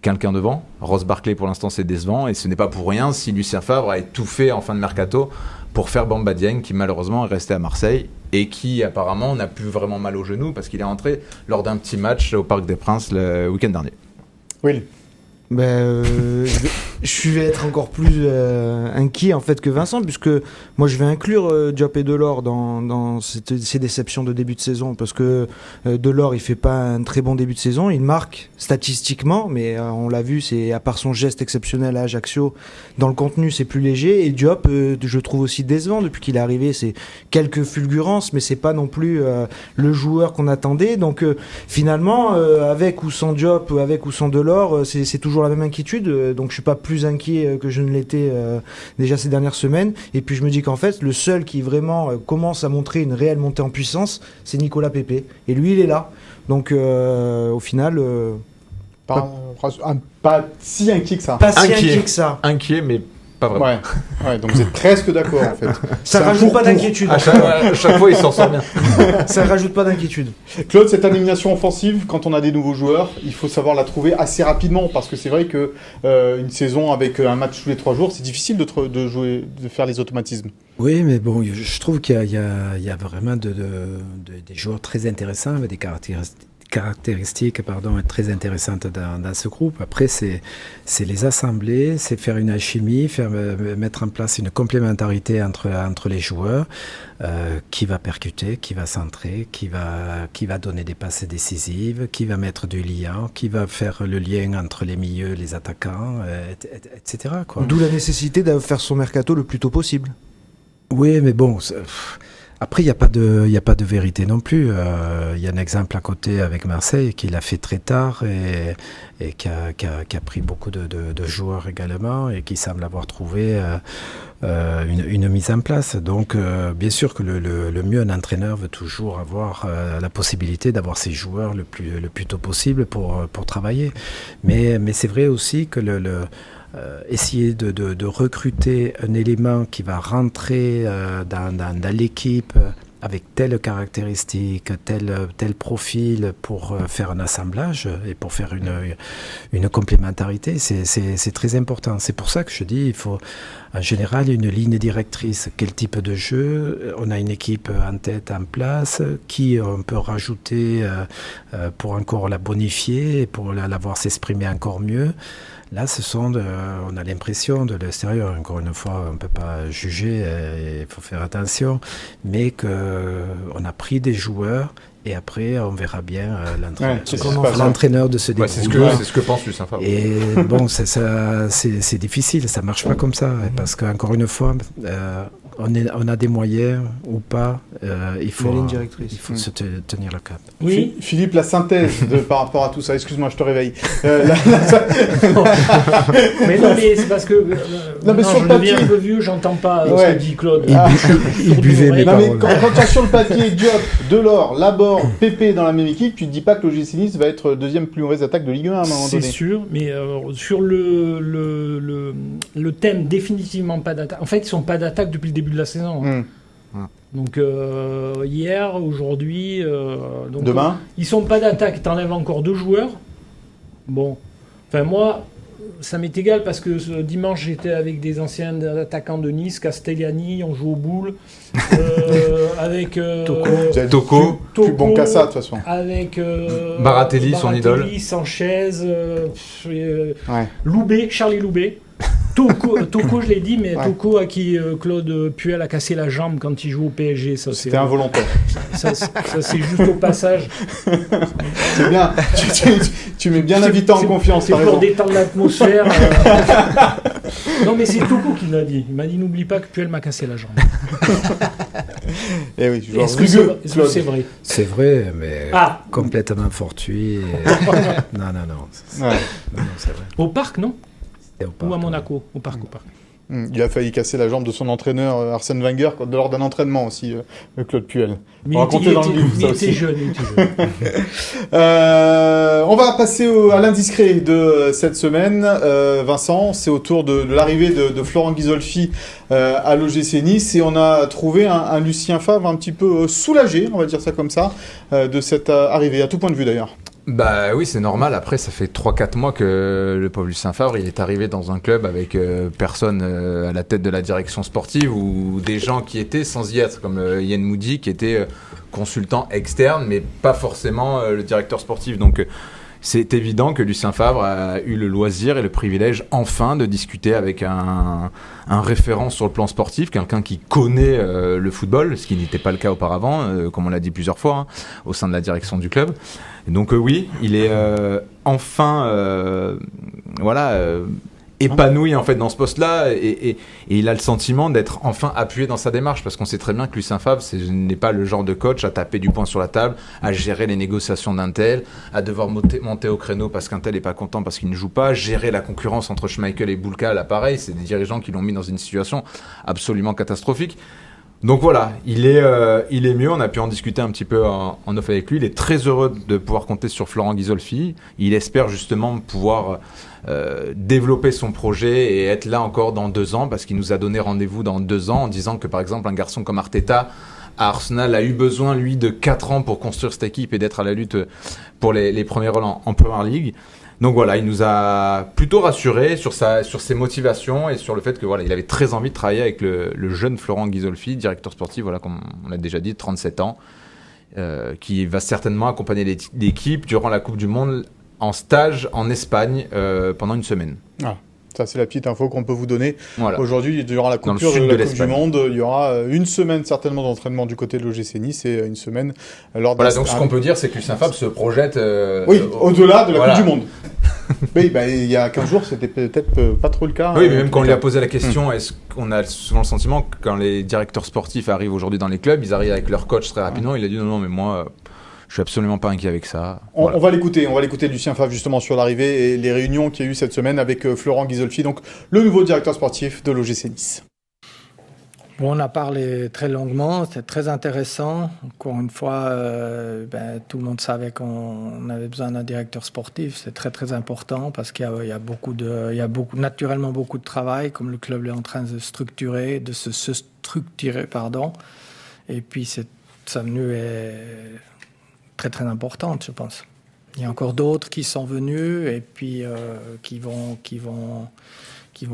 quelqu'un devant. Ross Barkley pour l'instant c'est décevant, et ce n'est pas pour rien si Lucien Favre a tout fait en fin de mercato pour faire Bamba Dieng, qui malheureusement est resté à Marseille et qui apparemment n'a plus vraiment mal au genou parce qu'il est entré lors d'un petit match au Parc des Princes le week-end dernier. Oui. Je vais être encore plus inquiet en fait que Vincent, puisque moi je vais inclure Diop et Delors dans ces déceptions de début de saison, parce que Delors il fait pas un très bon début de saison, il marque statistiquement, mais on l'a vu, c'est à part son geste exceptionnel à Ajaccio, dans le contenu c'est plus léger. Et Diop je trouve aussi décevant depuis qu'il est arrivé, c'est quelques fulgurances, mais c'est pas non plus le joueur qu'on attendait. Donc finalement avec ou sans Diop, avec ou sans Delors, c'est toujours la même inquiétude, donc je suis pas plus inquiet que je ne l'étais déjà ces dernières semaines. Et puis je me dis qu'en fait le seul qui vraiment commence à montrer une réelle montée en puissance, c'est Nicolas Pépé, et lui il est là, donc au final pas si inquiet que ça. Pas si inquiet que ça. Inquiet, mais pas vraiment. Ouais, donc vous êtes presque d'accord en fait. Ça rajoute pas d'inquiétude. À chaque fois il s'en sort bien. Ça rajoute pas d'inquiétude. Claude, cette animation offensive, quand on a des nouveaux joueurs, il faut savoir la trouver assez rapidement, parce que c'est vrai que une saison avec un match tous les 3 jours, c'est difficile de jouer, de faire les automatismes. Oui, mais bon, je trouve qu'il y a vraiment des joueurs très intéressants avec des caractéristiques très intéressantes dans ce groupe. Après, c'est les assembler, c'est faire une alchimie, mettre en place une complémentarité entre les joueurs, qui va percuter, qui va centrer, qui va donner des passes décisives, qui va mettre du lien, qui va faire le lien entre les milieux, les attaquants, etc. quoi. D'où la nécessité de faire son mercato le plus tôt possible. Oui, mais bon... Après, il n'y a pas de vérité non plus. Il y a un exemple à côté avec Marseille qui l'a fait très tard et qui a pris beaucoup de joueurs également, et qui semble avoir trouvé une mise en place. Donc, bien sûr que le mieux, un entraîneur veut toujours avoir la possibilité d'avoir ses joueurs le plus tôt possible pour travailler. Mais c'est vrai aussi que essayer de recruter un élément qui va rentrer dans l'équipe avec telle caractéristique, tel profil pour faire un assemblage et pour faire une complémentarité, c'est très important. C'est pour ça que je dis, il faut en général une ligne directrice. Quel type de jeu? On a une équipe en tête, en place, qui on peut rajouter pour encore la bonifier, pour la voir s'exprimer encore mieux. Là, on a l'impression de l'extérieur, encore une fois, on ne peut pas juger, il faut faire attention, mais qu'on a pris des joueurs et après, on verra bien l'entraîneur de se débrouiller. C'est ce que pense Lucien Favre. Et bon, c'est difficile, ça ne marche pas comme ça, parce qu'encore une fois, on a des moyens ou pas, il faut se tenir le cap. Oui. Philippe, la synthèse par rapport à tout ça, excuse-moi, je te réveille. Mais non, mais c'est parce que je deviens un peu vieux, j'entends pas ce que dit Claude. Il buvait mes paroles. Mais quand tu as sur le papier Diop, Delors, Laborde, Pépé dans la même équipe, tu ne dis pas que l'OGC Nice va être deuxième plus mauvaise attaque de Ligue 1 à un moment donné. C'est sûr, mais sur le thème définitivement pas d'attaque. En fait, ils sont pas d'attaque depuis le début de la saison. Donc hier, aujourd'hui, demain, ils sont pas d'attaque. T'enlèves encore 2 joueurs. Bon, enfin moi, ça m'est égal parce que ce dimanche j'étais avec des anciens attaquants de Nice, Castellani, on joue au boule, avec Toko, plus bon qu'à ça de toute façon. Avec Baratelli, son idole, Sanchez, Loubet, Charlie Loubet. Toko, je l'ai dit, mais Toko à qui Claude Puel a cassé la jambe quand il joue au PSG. C'était involontaire. Ça, c'est juste au passage. C'est bien. Tu mets bien l'invité en confiance. C'est pour détendre l'atmosphère. Non, mais c'est Toko qui l'a dit. Il m'a dit n'oublie pas que Puel m'a cassé la jambe. Et oui, est-ce que c'est vrai? C'est vrai, mais complètement fortuit. Non, c'est vrai. Au parc, non? Ou à Monaco, au parc. Il a failli casser la jambe de son entraîneur Arsène Wenger lors d'un entraînement aussi, Claude Puel. Mais il était jeune. On va passer à l'indiscret de cette semaine. Vincent, c'est autour de l'arrivée de Florent Ghisolfi à l'OGC Nice et on a trouvé un Lucien Favre un petit peu soulagé, on va dire ça comme ça, de cette arrivée, à tout point de vue d'ailleurs. Bah oui, c'est normal. Après, ça fait 3-4 mois que le pauvre Lucien Favre, il est arrivé dans un club avec personne à la tête de la direction sportive ou des gens qui étaient sans y être, comme Yann Moody, qui était consultant externe, mais pas forcément le directeur sportif. Donc, c'est évident que Lucien Favre a eu le loisir et le privilège enfin de discuter avec un référent sur le plan sportif, quelqu'un qui connaît le football, ce qui n'était pas le cas auparavant, comme on l'a dit plusieurs fois, au sein de la direction du club. Et donc oui, il est enfin épanoui en fait dans ce poste-là et il a le sentiment d'être enfin appuyé dans sa démarche parce qu'on sait très bien que Lucien Favre n'est pas le genre de coach à taper du poing sur la table, à gérer les négociations d'un tel, à devoir monter au créneau parce qu'un tel est pas content parce qu'il ne joue pas, gérer la concurrence entre Schmeichel et Boulka, là pareil, c'est des dirigeants qui l'ont mis dans une situation absolument catastrophique. Donc voilà, il est mieux, on a pu en discuter un petit peu en off avec lui, il est très heureux de pouvoir compter sur Florent Ghisolfi, il espère justement pouvoir développer son projet et être là encore dans 2 ans parce qu'il nous a donné rendez-vous dans 2 ans en disant que par exemple un garçon comme Arteta à Arsenal a eu besoin lui de 4 ans pour construire cette équipe et d'être à la lutte pour les premiers rôles en Premier League. Donc voilà, il nous a plutôt rassuré sur ses motivations et sur le fait que voilà, il avait très envie de travailler avec le jeune Florent Ghisolfi, directeur sportif, voilà, comme on l'a déjà dit, 37 ans, qui va certainement accompagner l'équipe durant la Coupe du Monde en stage en Espagne pendant une semaine. Ah. Ça, c'est la petite info qu'on peut vous donner. Voilà. Aujourd'hui, durant la coupure de la Coupe du Monde, il y aura une semaine certainement d'entraînement du côté de l'OGC Nice et une semaine lors de donc ce qu'on peut dire, c'est que Lucien Favre se projette... au-delà de la Coupe du Monde. Oui, il y a 15 jours, c'était peut-être pas trop le cas. Oui, mais même quand on lui a posé la question, est-ce qu'on a souvent le sentiment que quand les directeurs sportifs arrivent aujourd'hui dans les clubs, ils arrivent avec leur coach très rapidement, il a dit non, mais moi... Je suis absolument pas inquiet avec ça. On va l'écouter Lucien Favre justement sur l'arrivée et les réunions qu'il y a eu cette semaine avec Florent Ghisolfi, donc le nouveau directeur sportif de l'OGC Nice. Bon, on a parlé très longuement, c'était très intéressant. Encore une fois, tout le monde savait qu'on avait besoin d'un directeur sportif. C'est très très important parce qu'il y a naturellement beaucoup de travail, comme le club est en train de se structurer, Et puis c'est sa venue est très très importante, je pense. Il y a encore d'autres qui sont venus et puis qui vont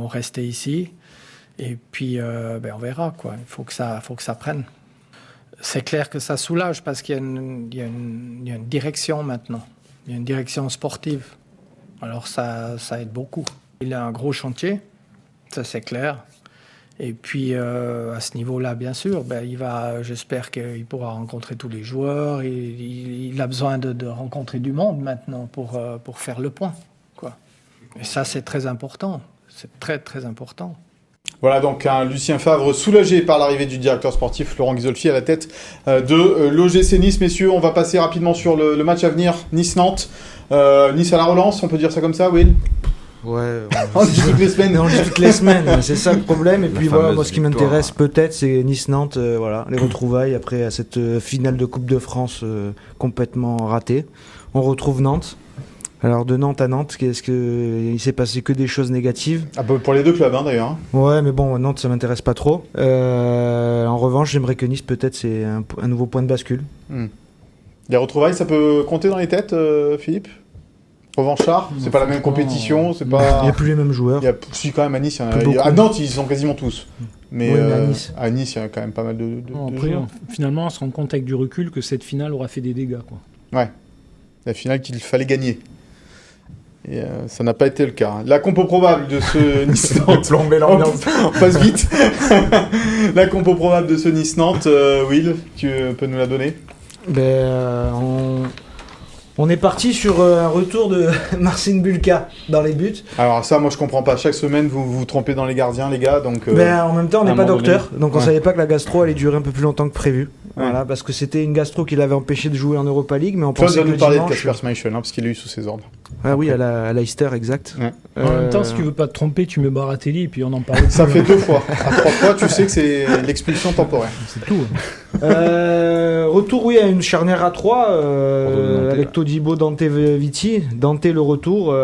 rester ici. Et puis on verra, quoi. Il faut que ça prenne. C'est clair que ça soulage parce qu'il y a une direction maintenant. Il y a une direction sportive. Alors ça aide beaucoup. Il a un gros chantier, ça c'est clair. Et puis à ce niveau-là, bien sûr, j'espère qu'il pourra rencontrer tous les joueurs. Il a besoin de rencontrer du monde maintenant pour faire le point, quoi. Et ça, c'est très important. C'est très, très important. Voilà donc un Lucien Favre soulagé par l'arrivée du directeur sportif Laurent Ghisolfi à la tête de l'OGC Nice. Messieurs, on va passer rapidement sur le match à venir, Nice-Nantes. Nice à la relance, on peut dire ça comme ça, Will? Ouais, on dit toutes les semaines. On dit toutes les semaines, c'est ça le problème. Et puis voilà, moi ce qui m'intéresse peut-être, c'est Nice-Nantes, les retrouvailles après cette finale de Coupe de France complètement ratée. On retrouve Nantes. Alors de Nantes à Nantes, est-ce qu'il s'est passé que des choses négatives? Pour les deux clubs d'ailleurs. Ouais, mais bon, Nantes ça m'intéresse pas trop. En revanche, j'aimerais que Nice peut-être c'est un nouveau point de bascule. Les retrouvailles, ça peut compter dans les têtes, Philippe? Revanchard, c'est pas la même compétition, c'est pas. Il n'y a plus les mêmes joueurs. Si quand même à Nice, à Nantes ils sont quasiment tous. Mais à Nice, il y a quand même pas mal de joueurs. Finalement, on se rend compte avec du recul que cette finale aura fait des dégâts, quoi. Ouais, la finale qu'il fallait gagner. Et ça n'a pas été le cas. La compo probable de ce Nice-Nantes. On passe vite. La compo probable de ce Nice-Nantes, Will, tu peux nous la donner? On est parti sur un retour de Marcin Bulka dans les buts. Alors ça, moi je comprends pas. Chaque semaine, vous vous trompez dans les gardiens, les gars. Donc, en même temps, on n'est pas docteur, donc on savait pas que la gastro allait durer un peu plus longtemps que prévu. Voilà, parce que c'était une gastro qui l'avait empêché de jouer en Europa League, mais on pensait que nous parler de Kasper Schmeichel, parce qu'il est eu sous ses ordres. Ah oui, à Leicester, exact. Ouais. En même temps, si tu veux pas te tromper, tu mets Baratelli et puis on en parle. Ça fait 2 fois. À 3 fois, tu sais que c'est l'expulsion temporaire. C'est tout. Retour, oui, à une charnière à 3 avec Todibo, Dante, Viti. Dante, le retour.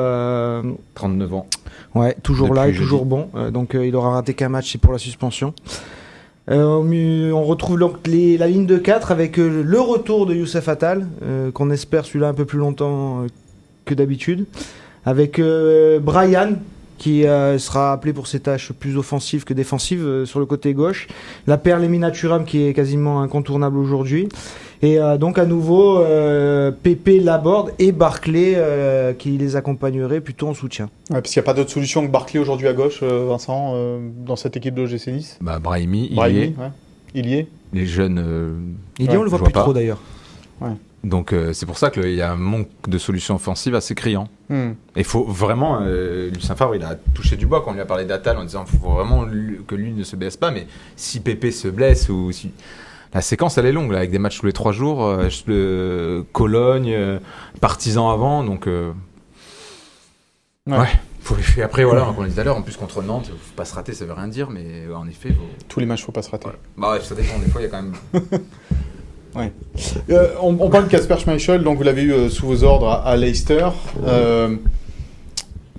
39 ans. Ouais, toujours là et toujours bon. Donc il aura raté qu'un match, c'est pour la suspension. On retrouve donc la ligne de 4 avec le retour de Youssef Attal, qu'on espère celui-là un peu plus longtemps que d'habitude. Avec Brian, qui sera appelé pour ses tâches plus offensives que défensives sur le côté gauche. La paire Lemina Thuram qui est quasiment incontournable aujourd'hui. Et donc à nouveau Pépé, Laborde et Barclay qui les accompagnerait plutôt en soutien. Ouais, parce qu'il n'y a pas d'autre solution que Barclay aujourd'hui à gauche, Vincent, dans cette équipe de l'OGC Nice. Brahimi, il y est. Les jeunes. On le voit plus trop d'ailleurs. Ouais. Donc c'est pour ça qu'il y a un manque de solutions offensives assez criant. Il faut vraiment, Lucien Favre il a touché du bois quand on lui a parlé d'Attal en disant qu'il faut vraiment que lui ne se blesse pas, mais si Pépé se blesse ou si... La séquence elle est longue là, avec des matchs tous les 3 jours, Cologne, Partizan avant, donc faut lui faire. Après voilà, on l'a dit tout à l'heure, en plus contre Nantes, faut pas se rater, ça veut rien dire, mais en effet tous les matchs faut pas se rater. Ouais. Ça dépend, des fois il y a quand même. Ouais. On parle de Kasper Schmeichel, donc vous l'avez eu sous vos ordres à Leicester.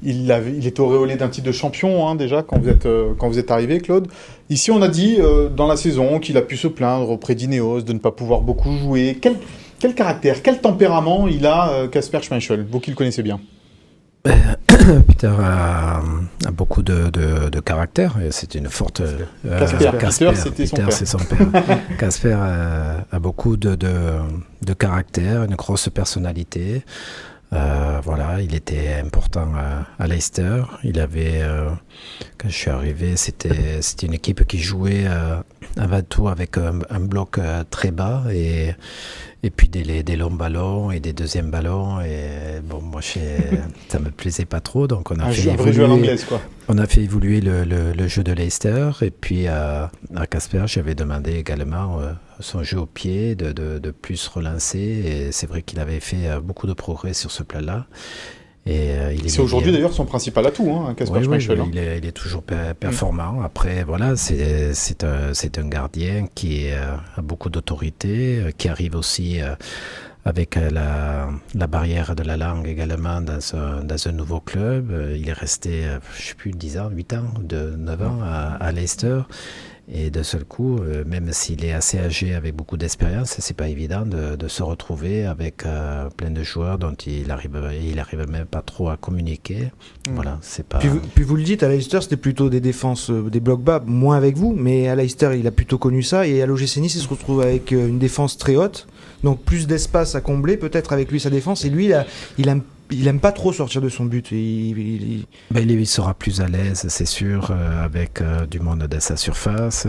Il est auréolé d'un titre de champion déjà quand vous êtes arrivé, Claude. Ici, on a dit dans la saison qu'il a pu se plaindre auprès d'Ineos de ne pas pouvoir beaucoup jouer. Quel caractère, quel tempérament il a, Kasper Schmeichel, vous qui le connaissez bien? Peter a beaucoup de caractère et c'est une forte. Kasper, c'était son père. C'est son père. Kasper a beaucoup de caractère, une grosse personnalité. Voilà, il était important à Leicester. Il avait, quand je suis arrivé, c'était une équipe qui jouait avant tout avec un bloc très bas et puis des longs ballons et des deuxièmes ballons. Et bon, moi, ça me plaisait pas trop, donc on a fait évoluer le jeu de Leicester. Et puis à Kasper, j'avais demandé également son jeu au pied, de plus relancer. Et c'est vrai qu'il avait fait beaucoup de progrès sur ce plan-là. C'est aujourd'hui d'ailleurs son principal atout, Kasper Schmeichel. Oui, il est toujours performant. Après, voilà, c'est un gardien qui a beaucoup d'autorité, qui arrive aussi avec la barrière de la langue également dans un nouveau club. Il est resté, je ne sais plus, 10 ans, 8 ans, 9 ans à Leicester. Et de seul coup, même s'il est assez âgé avec beaucoup d'expérience, c'est pas évident de se retrouver avec plein de joueurs dont il arrive même pas trop à communiquer. Voilà, c'est pas. Puis vous le dites, à Leicester, c'était plutôt des défenses, des blocs bas, moins avec vous, mais à Leicester, il a plutôt connu ça, et à l'OGC Nice, il se retrouve avec une défense très haute, donc plus d'espace à combler, peut-être avec lui sa défense, et lui, il aime pas trop sortir de son but. Il sera plus à l'aise, c'est sûr, avec du monde de sa surface.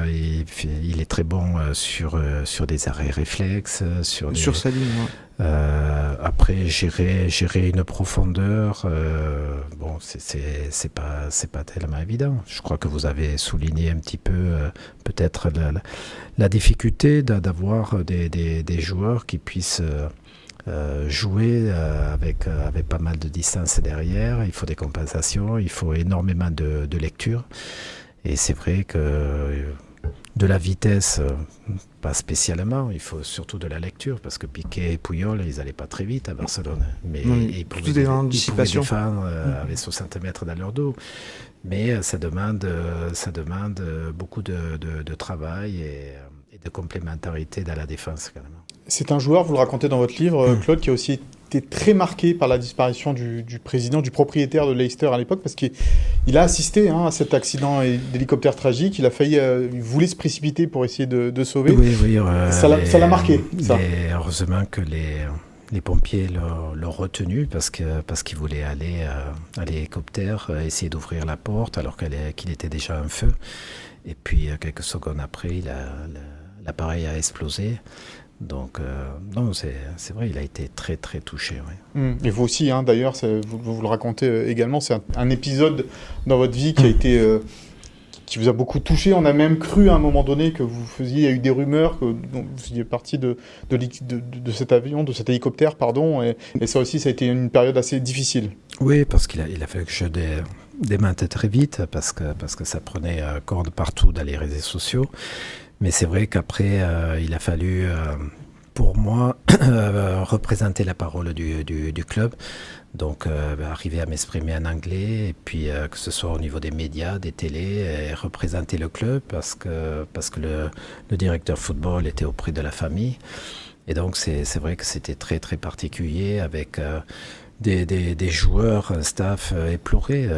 Il est très bon sur des arrêts réflexes, sur sa ligne. Ouais. Après, gérer une profondeur, bon, c'est pas tellement évident. Je crois que vous avez souligné un petit peu peut-être la difficulté d'avoir des joueurs qui puissent jouer avec pas mal de distance derrière. Il faut des compensations, il faut énormément de lecture. Et c'est vrai que de la vitesse, pas spécialement, il faut surtout de la lecture, parce que Piqué et Puyol, ils n'allaient pas très vite à Barcelone. Mais ils pouvaient défendre avec 60 mètres dans leur dos. Mais ça demande beaucoup de travail et de complémentarité dans la défense, quand même. C'est un joueur, vous le racontez dans votre livre, Claude, qui a aussi été très marqué par la disparition du président, du propriétaire de Leicester à l'époque, parce qu'il a assisté à cet accident d'hélicoptère tragique. Il voulait se précipiter pour essayer de sauver. Oui, ça l'a marqué. Ça. Heureusement que les pompiers l'ont retenu parce qu'il voulait aller à l'hélicoptère, essayer d'ouvrir la porte alors qu'il était déjà en feu. Et puis quelques secondes après, l'appareil a explosé. Donc, non, c'est vrai, il a été très, très touché. Oui. Et vous aussi, d'ailleurs, vous le racontez également, c'est un épisode dans votre vie qui a été, qui vous a beaucoup touché. On a même cru à un moment donné que il y a eu des rumeurs que vous faisiez partie de cet avion, de cet hélicoptère, pardon. Et ça aussi, ça a été une période assez difficile. Oui, parce qu'il a fallu que je démente très vite, parce que ça prenait corde partout dans les réseaux sociaux. Mais c'est vrai qu'après, il a fallu, pour moi, représenter la parole du club. Donc, arriver à m'exprimer en anglais, et puis que ce soit au niveau des médias, des télés, et représenter le club, parce que le directeur football était auprès de la famille. Et donc, c'est vrai que c'était très, très particulier, avec des joueurs, un staff éploré.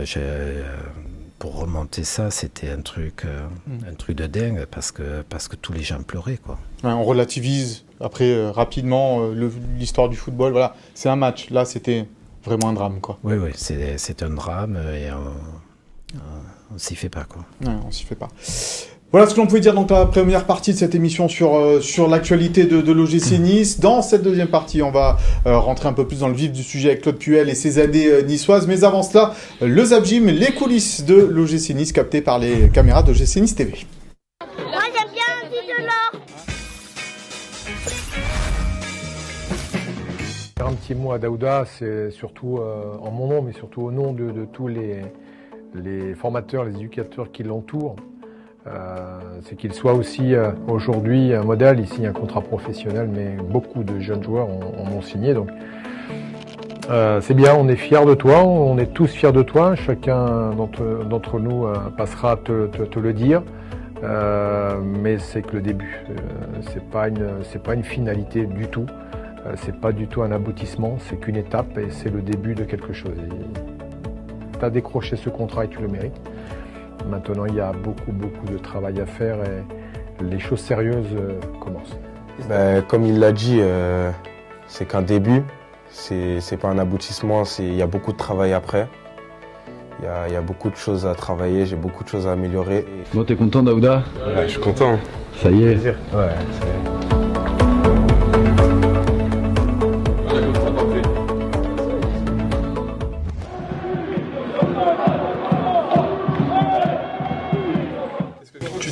Pour remonter ça, c'était un truc de dingue, parce que tous les gens pleuraient, quoi. Ouais, on relativise après rapidement l'histoire du football. Voilà, c'est un match. Là, c'était vraiment un drame, quoi. Oui, c'est un drame et on s'y fait pas, quoi. Ouais, on s'y fait pas. Voilà ce que l'on pouvait dire dans la première partie de cette émission sur l'actualité de l'OGC Nice. Dans cette deuxième partie, on va rentrer un peu plus dans le vif du sujet avec Claude Puel et ses années niçoises. Mais avant cela, le Zap Gym, les coulisses de l'OGC Nice captées par les caméras d'OGC Nice TV. Moi j'aime bien Andy Delors. Un petit mot à Daouda, c'est surtout en mon nom, mais surtout au nom de tous les formateurs, les éducateurs qui l'entourent. C'est qu'il soit aussi aujourd'hui un modèle. Il signe un contrat professionnel, mais beaucoup de jeunes joueurs en ont signé. Donc c'est bien, on est fiers de toi, on est tous fiers de toi. Chacun d'entre nous passera à te le dire. Mais c'est que le début. C'est pas une finalité du tout. C'est pas du tout un aboutissement. C'est qu'une étape et c'est le début de quelque chose. Tu as décroché ce contrat et tu le mérites. Maintenant, il y a beaucoup de travail à faire et les choses sérieuses commencent. Comme il l'a dit, c'est qu'un début, c'est pas un aboutissement, il y a beaucoup de travail après. Il y a beaucoup de choses à travailler, j'ai beaucoup de choses à améliorer. Bon, t'es content, Daouda? Ouais, je suis content. Ça y est. Ouais, ça y est.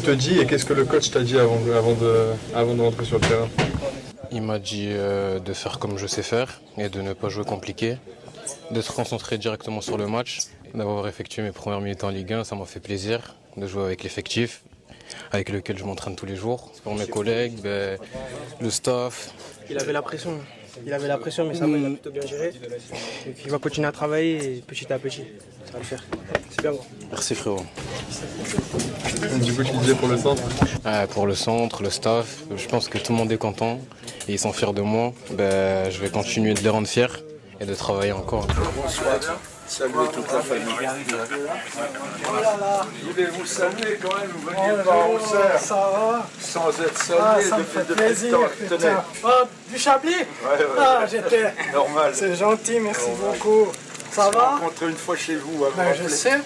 Te dit et qu'est-ce que le coach t'a dit avant de rentrer sur le terrain? Il m'a dit de faire comme je sais faire et de ne pas jouer compliqué, de se concentrer directement sur le match, d'avoir effectué mes premières minutes en Ligue 1, ça m'a fait plaisir de jouer avec l'effectif avec lequel je m'entraîne tous les jours. Pour mes collègues, le staff. Il avait la pression, mais ça va, il a plutôt bien géré. Et puis il va continuer à travailler et petit à petit, ça va le faire. Super bon. Merci frérot. Du coup, tu disais pour le centre? Pour le centre, le staff, je pense que tout le monde est content et ils sont fiers de moi. Je vais continuer de les rendre fiers et de travailler encore. Bonsoir, saluez toute la famille. Je voulais vous saluer quand même, vous veniez pas au cerf. Ça va? Sans être salué ça me depuis fait de plaisir. tenez. Du Chablis? Ouais. J'étais... Normal. C'est gentil, merci beaucoup. Ça va? Rencontré une fois chez vous. Je sais.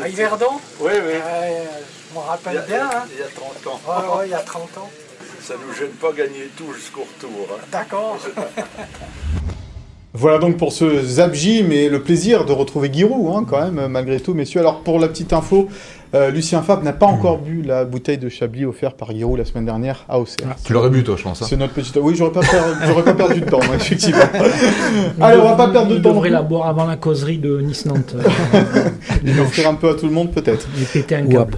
À Yverdon? Oui. Je me rappelle bien. Il y a 30 ans. Ouais, il y a 30 ans. Ça ne nous gêne pas gagner tout jusqu'au retour. D'accord. Voilà donc pour ce Zabji, mais le plaisir de retrouver Giroud, quand même, malgré tout, messieurs. Alors, pour la petite info, Lucien Fabre n'a pas encore bu la bouteille de Chablis offerte par Giroud la semaine dernière à Auxerre. Tu l'aurais bu, toi, je pense. C'est notre petite... Oui, j'aurais pas perdu de temps, moi, effectivement. Allez, on va pas perdre de temps. On devrait la boire avant la causerie de Nice-Nantes. Il offrir un peu à tout le monde, peut-être.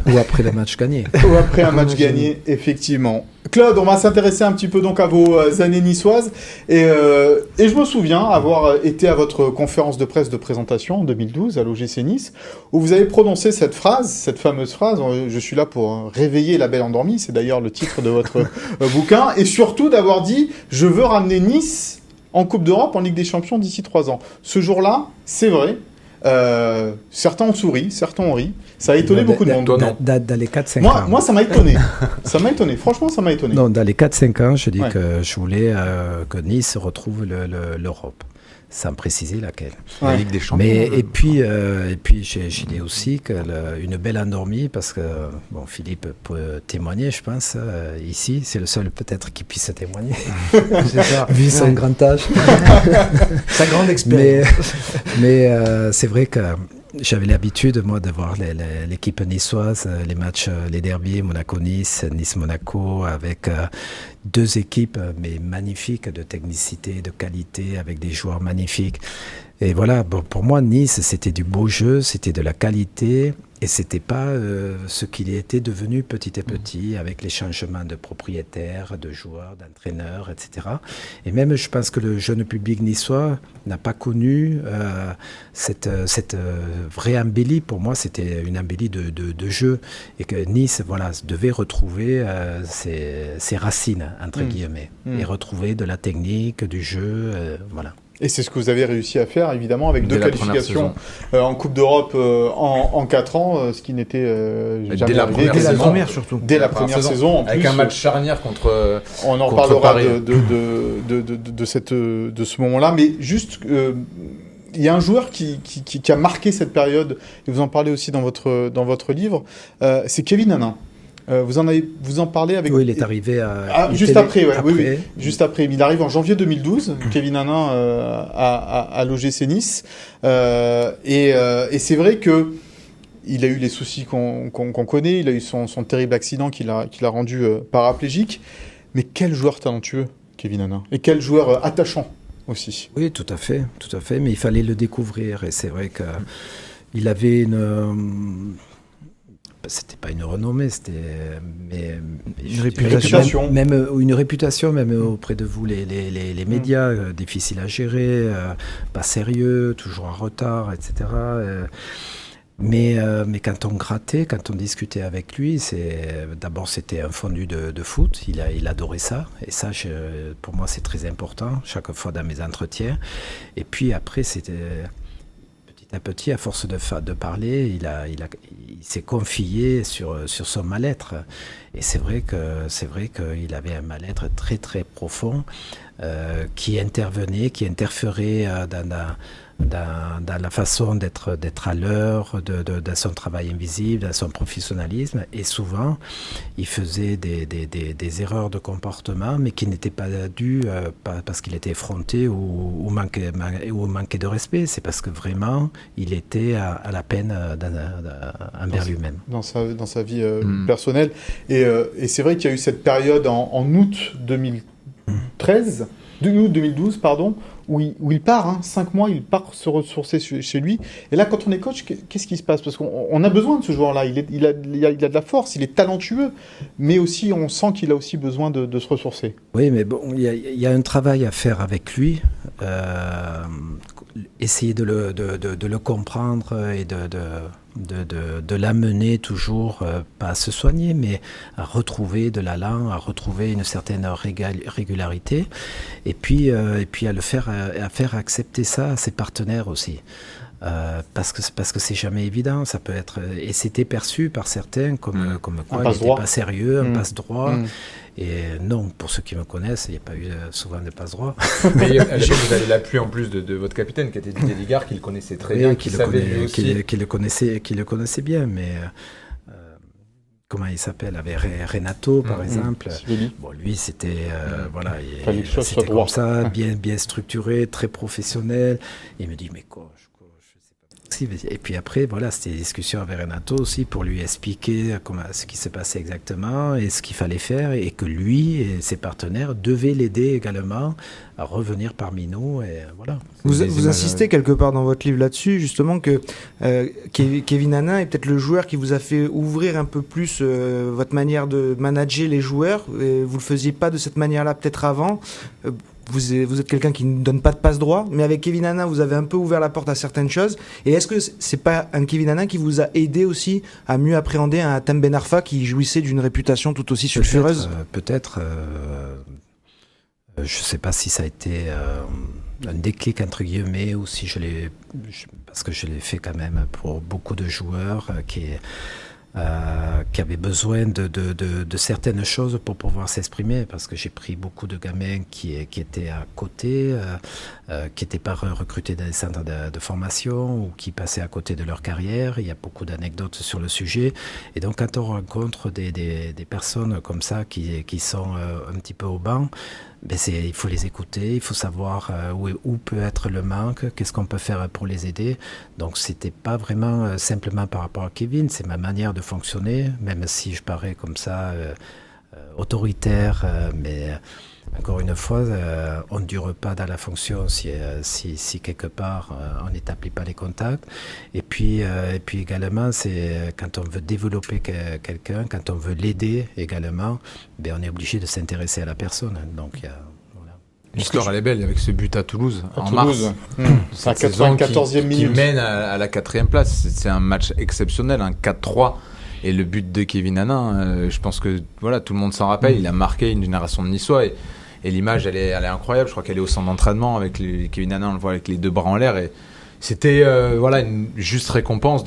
Ou après le match gagné. Ou après un match gagné, effectivement. Claude, on va s'intéresser un petit peu donc à vos années niçoises. Et je me souviens avoir été à votre conférence de presse de présentation en 2012 à l'OGC Nice, où vous avez prononcé cette fameuse phrase, je suis là pour réveiller la belle endormie, c'est d'ailleurs le titre de votre bouquin, et surtout d'avoir dit, je veux ramener Nice en Coupe d'Europe, en Ligue des Champions d'ici 3 ans. Ce jour-là, c'est vrai, certains ont souri, certains ont ri. Ça a étonné beaucoup de monde. Dans les 4-5 ans. Moi, ça m'a étonné. Ça m'a étonné. Franchement, ça m'a étonné. Non, dans les 4-5 ans, je dis que je voulais que Nice retrouve l'Europe. Sans préciser laquelle. La Ligue des Champions. Et puis j'ai dit aussi qu'une belle endormie, parce que Philippe peut témoigner, je pense, ici, c'est le seul peut-être qui puisse témoigner. C'est ça. Vu son grand âge. Sa grande expérience. Mais c'est vrai que j'avais l'habitude, moi, de voir l'équipe niçoise, les matchs, les derbies, Monaco-Nice, Nice-Monaco, avec 2 équipes, mais magnifiques, de technicité, de qualité, avec des joueurs magnifiques. Et voilà, pour moi, Nice, c'était du beau jeu, c'était de la qualité, et c'était pas ce qu'il était devenu petit à petit, avec les changements de propriétaires, de joueurs, d'entraîneurs, etc. Et même, je pense que le jeune public niçois n'a pas connu cette vraie embellie. Pour moi, c'était une embellie de jeu, et que Nice, devait retrouver ses racines, entre guillemets, et retrouver de la technique, du jeu, voilà. Et c'est ce que vous avez réussi à faire, évidemment, avec 2 qualifications en Coupe d'Europe en 4 ans, ce qui n'était jamais arrivé. Dès la première, surtout. Dès la première saison, en plus. Avec un match charnière contre on en reparlera de ce moment-là. Mais juste, il y a un joueur qui a marqué cette période, et vous en parlez aussi dans votre livre, c'est Kevin Hanin. Vous en parlez avec... Oui, il est arrivé juste après, oui. Juste après. Il arrive en janvier 2012, Kevin Hanin à l'OGC Nice. Et c'est vrai que il a eu les soucis qu'on connaît. Il a eu son terrible accident qui l'a rendu paraplégique. Mais quel joueur talentueux, Kevin Hanin. Et quel joueur attachant aussi. Oui, tout à fait. Mais il fallait le découvrir. Et c'est vrai qu'il avait c'était pas une renommée, c'était une réputation. Même une réputation, même auprès de vous, les médias, difficiles à gérer, pas sérieux, toujours en retard, etc. Mais quand on grattait, quand on discutait avec lui, d'abord c'était un fondu de foot, il adorait ça, et ça pour moi c'est très important, chaque fois dans mes entretiens. Et puis après c'était... à petit, à force de parler, il s'est confié sur son mal-être. Et c'est vrai qu'il avait un mal-être très très profond qui interférait dans la façon d'être à l'heure, dans son travail invisible, dans son professionnalisme. Et souvent, il faisait des erreurs de comportement, mais qui n'étaient pas dues parce qu'il était effronté ou manquait de respect. C'est parce que vraiment, il était à la peine envers lui-même. Dans sa vie personnelle. Et c'est vrai qu'il y a eu cette période en août 2012, pardon, où il part, 5 mois, il part se ressourcer chez lui. Et là, quand on est coach, qu'est-ce qui se passe? Parce qu'on a besoin de ce joueur-là. Il a de la force, il est talentueux, mais aussi on sent qu'il a aussi besoin de se ressourcer. Oui, mais bon, il y a un travail à faire avec lui. essayer de le comprendre et de l'amener toujours, pas à se soigner, mais à retrouver de l'allant, à retrouver une certaine régularité, et puis à faire accepter ça à ses partenaires aussi. Parce que c'est jamais évident, ça peut être, et c'était perçu par certains comme quoi il n'était pas sérieux, un passe-droit. Et non, pour ceux qui me connaissent, il n'y a pas eu souvent de passe-droit. Mais vous avez l'appui en plus de votre capitaine qui était Didier Ligard, qui le connaissait très bien, qui le connaissait bien, mais comment il s'appelle, avec Renato par exemple. Bon, lui c'était c'était comme ça, bien structuré, très professionnel. Il me dit mais quoi, et puis après, voilà, c'était des discussions avec Renato aussi pour lui expliquer ce qui se passait exactement et ce qu'il fallait faire, et que lui et ses partenaires devaient l'aider également à revenir parmi nous. Et voilà. Vous insistez quelque part dans votre livre là-dessus, justement, que Kevin Hannin est peut-être le joueur qui vous a fait ouvrir un peu plus votre manière de manager les joueurs. Vous ne le faisiez pas de cette manière-là peut-être avant. Vous êtes quelqu'un qui ne donne pas de passe droit, mais avec Kevin Hannin, vous avez un peu ouvert la porte à certaines choses. Et est-ce que c'est pas un Kevin Hannin qui vous a aidé aussi à mieux appréhender un Hatem Ben Arfa qui jouissait d'une réputation tout aussi sulfureuse ? Peut-être. Je sais pas si ça a été un déclic entre guillemets, ou si parce que je l'ai fait quand même pour beaucoup de joueurs qui avaient besoin de certaines choses pour pouvoir s'exprimer, parce que j'ai pris beaucoup de gamins qui étaient à côté, qui n'étaient pas recrutés dans les centres de formation, ou qui passaient à côté de leur carrière. Il y a beaucoup d'anecdotes sur le sujet, et donc quand on rencontre des personnes comme ça qui sont un petit peu au banc, il faut les écouter, il faut savoir où peut être le manque, qu'est-ce qu'on peut faire pour les aider. Donc c'était pas vraiment simplement par rapport à Kevin, c'est ma manière de fonctionner, même si je parais comme ça autoritaire, mais encore une fois, on ne dure pas dans la fonction si quelque part on n'établit pas les contacts. Et puis également, c'est quand on veut développer quelqu'un, quand on veut l'aider également, on est obligé de s'intéresser à la personne. Donc l'histoire elle est belle avec ce but à Toulouse en mars. C'est la 94e minute. Qui mène à la 4e place. C'est un match exceptionnel, un 4-3. Et le but de Kevin Hannin, je pense que voilà, tout le monde s'en rappelle. Il a marqué une génération de Niçois. Et l'image, elle est incroyable. Je crois qu'elle est au centre d'entraînement avec Kevin Hannin, on le voit avec les deux bras en l'air. Et c'était une juste récompense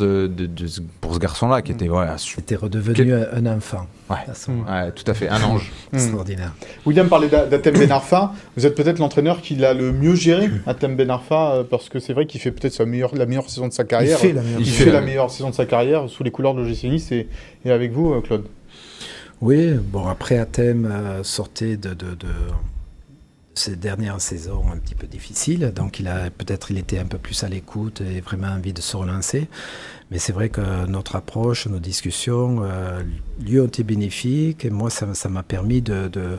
pour ce garçon-là qui était C'était redevenu un enfant. Ouais, tout à fait, un ange. Extraordinaire. William parlait d'Hatem Ben Arfa. Vous êtes peut-être l'entraîneur qui l'a le mieux géré, Hatem Ben Arfa, parce que c'est vrai qu'il fait peut-être la meilleure saison de sa carrière. Il fait la meilleure saison de sa carrière sous les couleurs de l'OGC Nice, et avec vous, Claude. Oui, bon, après Hatem sortait de ces dernières saisons un petit peu difficiles, donc il était un peu plus à l'écoute et vraiment envie de se relancer. Mais c'est vrai que notre approche, nos discussions lui ont été bénéfiques, et moi ça m'a permis de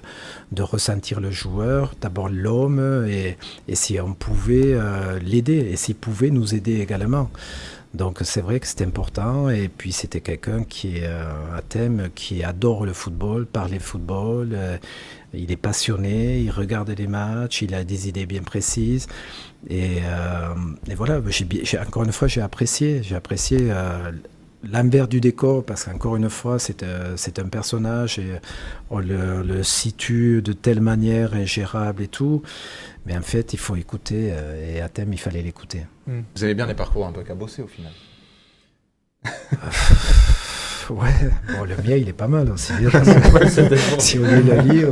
ressentir le joueur, d'abord l'homme, et si on pouvait l'aider, et s'il pouvait nous aider également. Donc c'est vrai que c'est important, et puis c'était quelqu'un qui est Hatem, qui adore le football, parler football, il est passionné, il regarde les matchs, il a des idées bien précises, et voilà, encore une fois j'ai apprécié l'envers du décor, parce qu'encore une fois c'est un personnage, et on le situe de telle manière ingérable et tout, mais en fait il faut écouter, et Hatem il fallait l'écouter. Vous avez bien des parcours un peu cabossés au final. Ouais, bon, le mien il est pas mal aussi. Si on veut le lire,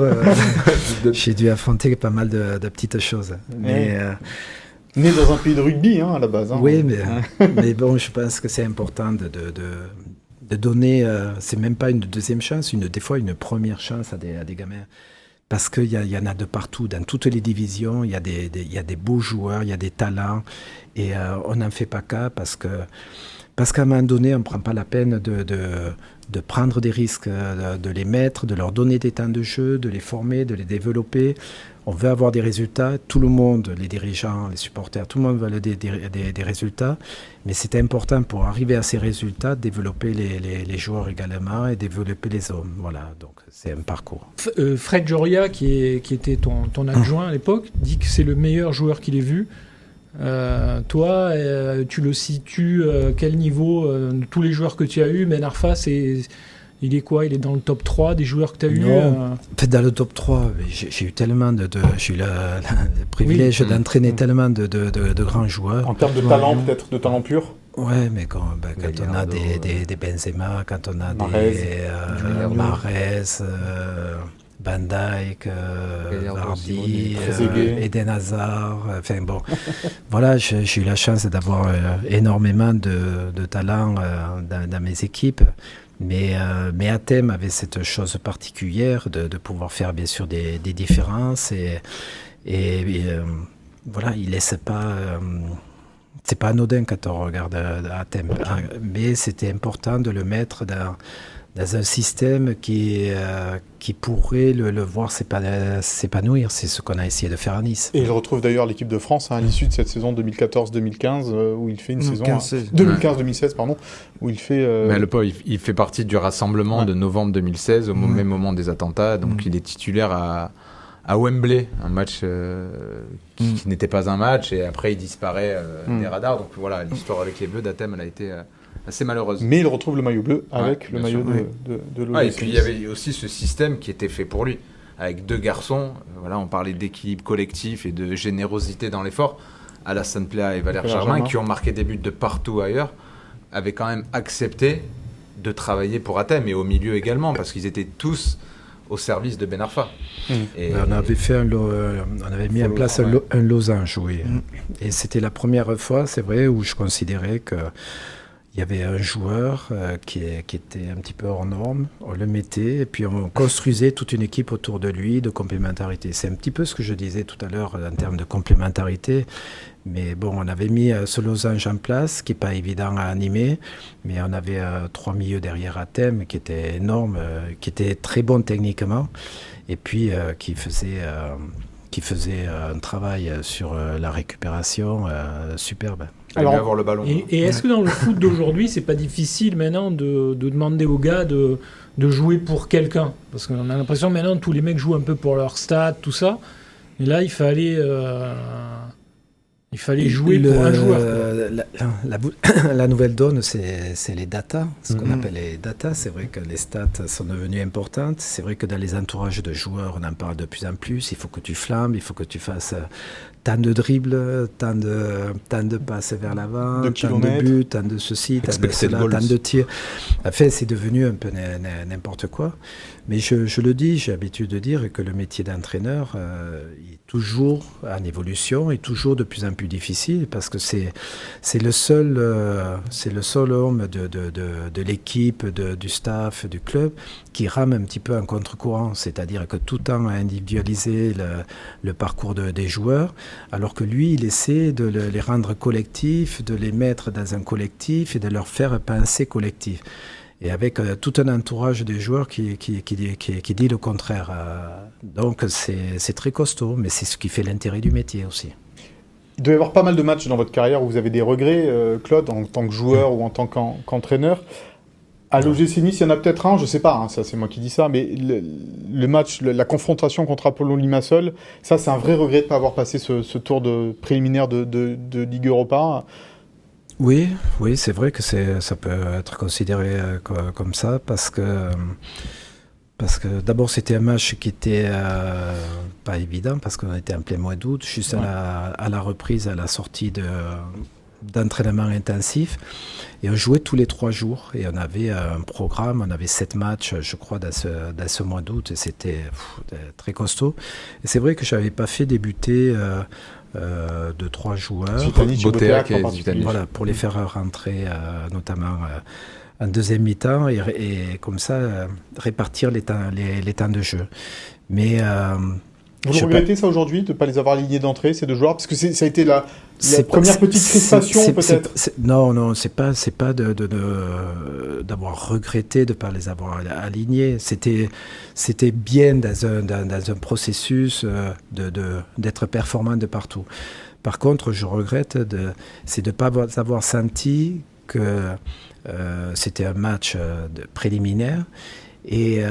j'ai dû affronter pas mal de petites choses. Mais né dans un pays de rugby à la base. Oui, mais bon, je pense que c'est important de donner, c'est même pas une deuxième chance, des fois une première chance à des gamins. Parce qu'il y en a de partout, dans toutes les divisions, il y a des beaux joueurs, il y a des talents, et on n'en fait pas cas parce qu'à un moment donné, on ne prend pas la peine de prendre des risques, de les mettre, de leur donner des temps de jeu, de les former, de les développer. On veut avoir des résultats, tout le monde, les dirigeants, les supporters, tout le monde veut des résultats, mais c'est important pour arriver à ces résultats, développer les joueurs également et développer les hommes. Voilà, donc c'est un parcours. Fred Joria, qui était ton adjoint à l'époque, dit que c'est le meilleur joueur qu'il ait vu. Toi, tu le situes quel niveau de tous les joueurs que tu as eu? Ben Arfa, il est quoi? Il est dans le top 3 des joueurs que tu as eu? Non, peut-être dans le top 3. J'ai eu tellement j'ai eu le privilège d'entraîner tellement de grands joueurs. En termes de talent, peut-être, de talent pur? Ouais, mais quand on a des Benzema, quand on a des Mahrez, Van Dijk, Vardy, Eden Hazard, enfin bon, voilà, j'ai eu la chance d'avoir énormément de talent dans mes équipes. Mais Athème avait cette chose particulière de pouvoir faire bien sûr des différences et voilà, il laisse pas. C'est pas anodin quand on regarde Athème, mais c'était important de le mettre dans un système qui pourrait le voir s'épanouir. C'est ce qu'on a essayé de faire à Nice. Et il retrouve d'ailleurs l'équipe de France à l'issue de cette saison 2014-2015 où il fait une saison 2015-2016 pardon, où il fait. Mais le pauvre, il fait partie du rassemblement de novembre 2016 au même moment des attentats, donc il est titulaire à Wembley, un match qui n'était pas un match, et après il disparaît des radars. Donc voilà, l'histoire avec les Bleus d'Athème, elle a été assez malheureuse. Mais il retrouve le maillot bleu avec le maillot de l'OGC. Et puis il y avait aussi ce système qui était fait pour lui, avec deux garçons. Voilà, on parlait d'équilibre collectif et de générosité dans l'effort. Alassane Plea et Valère Germain, qui ont marqué des buts de partout ailleurs, avaient quand même accepté de travailler pour Athème, et au milieu également, parce qu'ils étaient tous au service de Ben Arfa. Et on avait mis en place un losange, oui. Et c'était la première fois, c'est vrai, où je considérais que il y avait un joueur qui était un petit peu hors norme, on le mettait et puis on construisait toute une équipe autour de lui de complémentarité. C'est un petit peu ce que je disais tout à l'heure en termes de complémentarité, mais bon, on avait mis ce losange en place qui n'est pas évident à animer, mais on avait 3 milieux derrière Athème qui étaient énormes, qui étaient très bons techniquement et puis qui faisaient un travail sur la récupération superbe. Alors, avoir le ballon. Et est-ce que dans le foot d'aujourd'hui, c'est pas difficile maintenant de demander aux gars de jouer pour quelqu'un? Parce qu'on a l'impression maintenant que tous les mecs jouent un peu pour leur stade, tout ça. Et là, il fallait jouer pour un joueur. La nouvelle donne, c'est les datas, ce qu'on appelle les datas. C'est vrai que les stats sont devenues importantes. C'est vrai que dans les entourages de joueurs, on en parle de plus en plus. Il faut que tu flambes, il faut que tu fasses tant de dribbles, tant de passes vers l'avant, tant de buts, tant de ceci, tant de cela, tant de tirs. Enfin, c'est devenu un peu n'importe quoi. Mais je le dis, j'ai l'habitude de dire que le métier d'entraîneur est toujours en évolution et toujours de plus en plus difficile parce que c'est le seul homme de l'équipe, du staff, du club qui rame un petit peu en contre-courant. C'est-à-dire que tout le temps à individualiser le parcours des joueurs, alors que lui, il essaie de les rendre collectifs, de les mettre dans un collectif et de leur faire penser collectif. Et avec tout un entourage des joueurs qui dit le contraire. Donc c'est très costaud, mais c'est ce qui fait l'intérêt du métier aussi. Il doit y avoir pas mal de matchs dans votre carrière où vous avez des regrets, Claude, en tant que joueur ou en tant qu'entraîneur. À l'OGC Nice, il y en a peut-être un, je sais pas, hein, ça c'est moi qui dis ça, mais le match, la confrontation contre Apollon Limassol, ça c'est un vrai regret de ne pas avoir passé ce tour préliminaire de Ligue Europa. Oui, c'est vrai que ça peut être considéré comme ça parce que d'abord c'était un match qui était pas évident parce qu'on était en plein mois d'août, juste à la reprise, à la sortie d'entraînement intensif, et on jouait tous les 3 jours et on avait un programme, on avait 7 matchs je crois dans ce mois d'août et c'était très costaud. Et c'est vrai que je n'avais pas fait débuter de 3 joueurs, voilà, pour les faire rentrer notamment en deuxième mi-temps et comme ça répartir les temps de jeu. Mais vous regrettez ça aujourd'hui de ne pas les avoir alignés d'entrée, ces 2 joueurs, parce que ça a été la première petite crispation peut-être. Non, c'est pas d'avoir regretté de ne pas les avoir alignés. C'était bien dans un processus d'être performant de partout. Par contre, je regrette c'est de ne pas avoir senti que c'était un match préliminaire. Et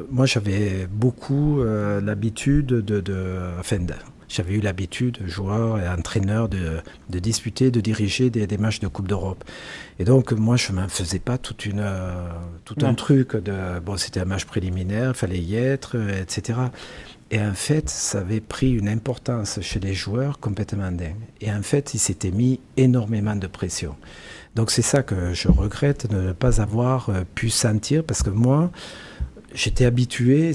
moi, j'avais beaucoup l'habitude j'avais eu l'habitude, joueur et entraîneur, de disputer, de diriger des matchs de Coupe d'Europe. Et donc, moi, je ne m'en faisais pas tout un truc bon, c'était un match préliminaire, il fallait y être, etc. Et en fait, ça avait pris une importance chez les joueurs complètement dingue. Et en fait, ils s'étaient mis énormément de pression. Donc, c'est ça que je regrette de ne pas avoir pu sentir, parce que moi, j'étais habitué,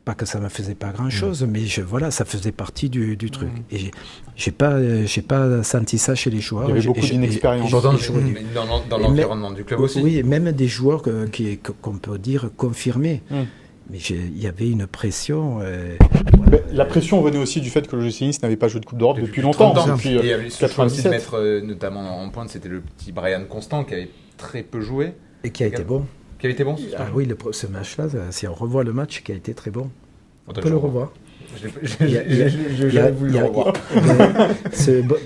pas que ça me faisait pas grand-chose, mais voilà, ça faisait partie du truc. Et j'ai pas senti ça chez les joueurs. Il y avait beaucoup d'inexpérience. Dans l'environnement du club aussi. Oui, et même des joueurs qu'on peut dire confirmés. Mais il y avait une pression. La pression venait aussi du fait que l'OGC Nice n'avait pas joué de Coupe d'Europe depuis longtemps. Depuis et ce qu'il faut aussi 97. mettre notamment en pointe, c'était le petit Brian Constant qui avait très peu joué. Et qui a été bon. Qui avait été bon oui, ce match-là, si on revoit le match, qui a été très bon. On peut le revoir. J'ai voulu le revoir.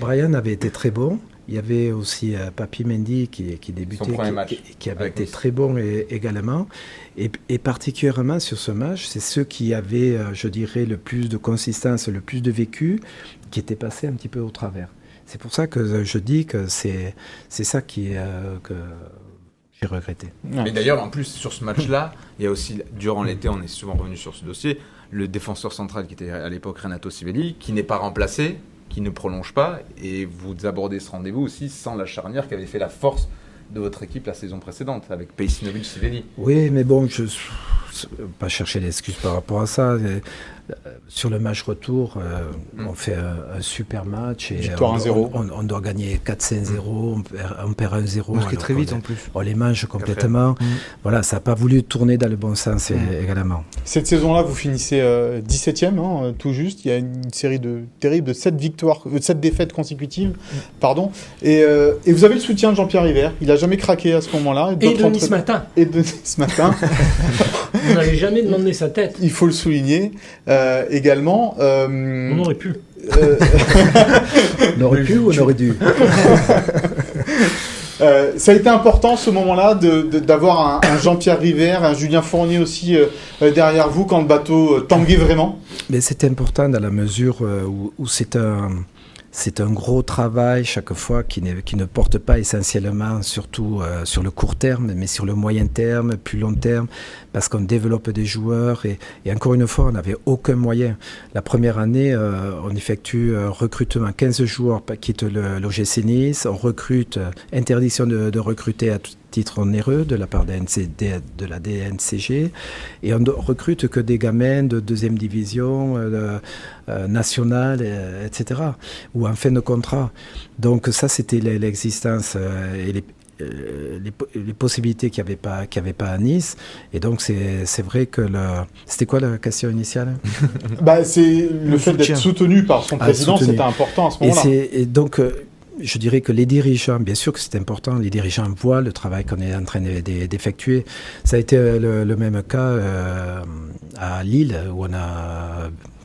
Brian avait été très bon. Il y avait aussi Papi Mendy qui débutait, qui avait été très bon également. Et particulièrement sur ce match, c'est ceux qui avaient, je dirais, le plus de consistance, le plus de vécu, qui étaient passés un petit peu au travers. C'est pour ça que je dis que c'est ça que j'ai regretté. Mais d'ailleurs, en plus, sur ce match-là, il y a aussi, durant l'été, on est souvent revenu sur ce dossier, le défenseur central qui était à l'époque Renato Sivelli, qui n'est pas remplacé, qui ne prolonge pas, et vous abordez ce rendez-vous aussi sans la charnière qui avait fait la force de votre équipe la saison précédente, avec Pejsinovic Sivelli. Oui, mais bon, je ne vais pas chercher d'excuses par rapport à ça. Sur le match retour, on fait un super match. Et victoire 1-0. On doit gagner 4-5-0, on perd 1-0. Marqué très vite en plus. On les mange complètement. Voilà, ça n'a pas voulu tourner dans le bon sens également. Cette saison-là, vous finissez 17e, tout juste. Il y a une série terrible de 7 défaites consécutives. Pardon. Et vous avez le soutien de Jean-Pierre River. Il n'a jamais craqué à ce moment-là. Et de Nice Matin. Et de Nice Matin. On n'avait jamais demandé sa tête. Il faut le souligner. Également. On aurait pu. On aurait pu ou on aurait dû. Ça a été important ce moment-là d'avoir un Jean-Pierre River, un Julien Fournier aussi derrière vous quand le bateau tanguait vraiment. Mais c'était important dans la mesure où c'est un gros travail chaque fois qui ne porte pas essentiellement surtout sur le court terme, mais sur le moyen terme, plus long terme, parce qu'on développe des joueurs et encore une fois, on n'avait aucun moyen. La première année, on effectue un recrutement, 15 joueurs quittent l'OGC Nice, on recrute, interdiction de recruter à titre onéreux de la part de la DNCG, et on ne recrute que des gamins de deuxième division nationale, etc., ou en fin de contrat. Donc ça, c'était l'existence et les possibilités qu'il n'y avait pas à Nice. Et donc c'est vrai que c'était quoi la question initiale? C'est le fait d'être soutenu par son président, c'était important à ce moment-là. Et donc je dirais que les dirigeants, bien sûr que c'est important, les dirigeants voient le travail qu'on est en train d'effectuer. Ça a été le même cas à Lille, où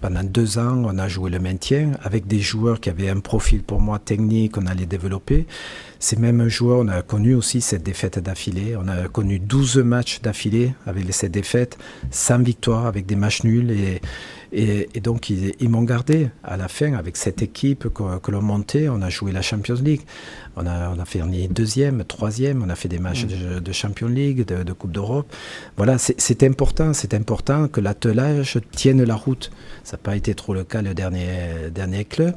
pendant 2 ans, on a joué le maintien avec des joueurs qui avaient un profil pour moi technique, on allait développer. Ces mêmes joueurs, on a connu aussi cette défaite d'affilée. On a connu 12 matchs d'affilée avec cette défaite, 100 victoires avec des matchs nuls. Et donc, ils m'ont gardé à la fin avec cette équipe que l'on montait. On a joué la Champions League. On a fait 2e, 3e. On a fait des matchs de Champions League, de Coupe d'Europe. Voilà, c'est important. C'est important que l'attelage tienne la route. Ça n'a pas été trop le cas le dernier club.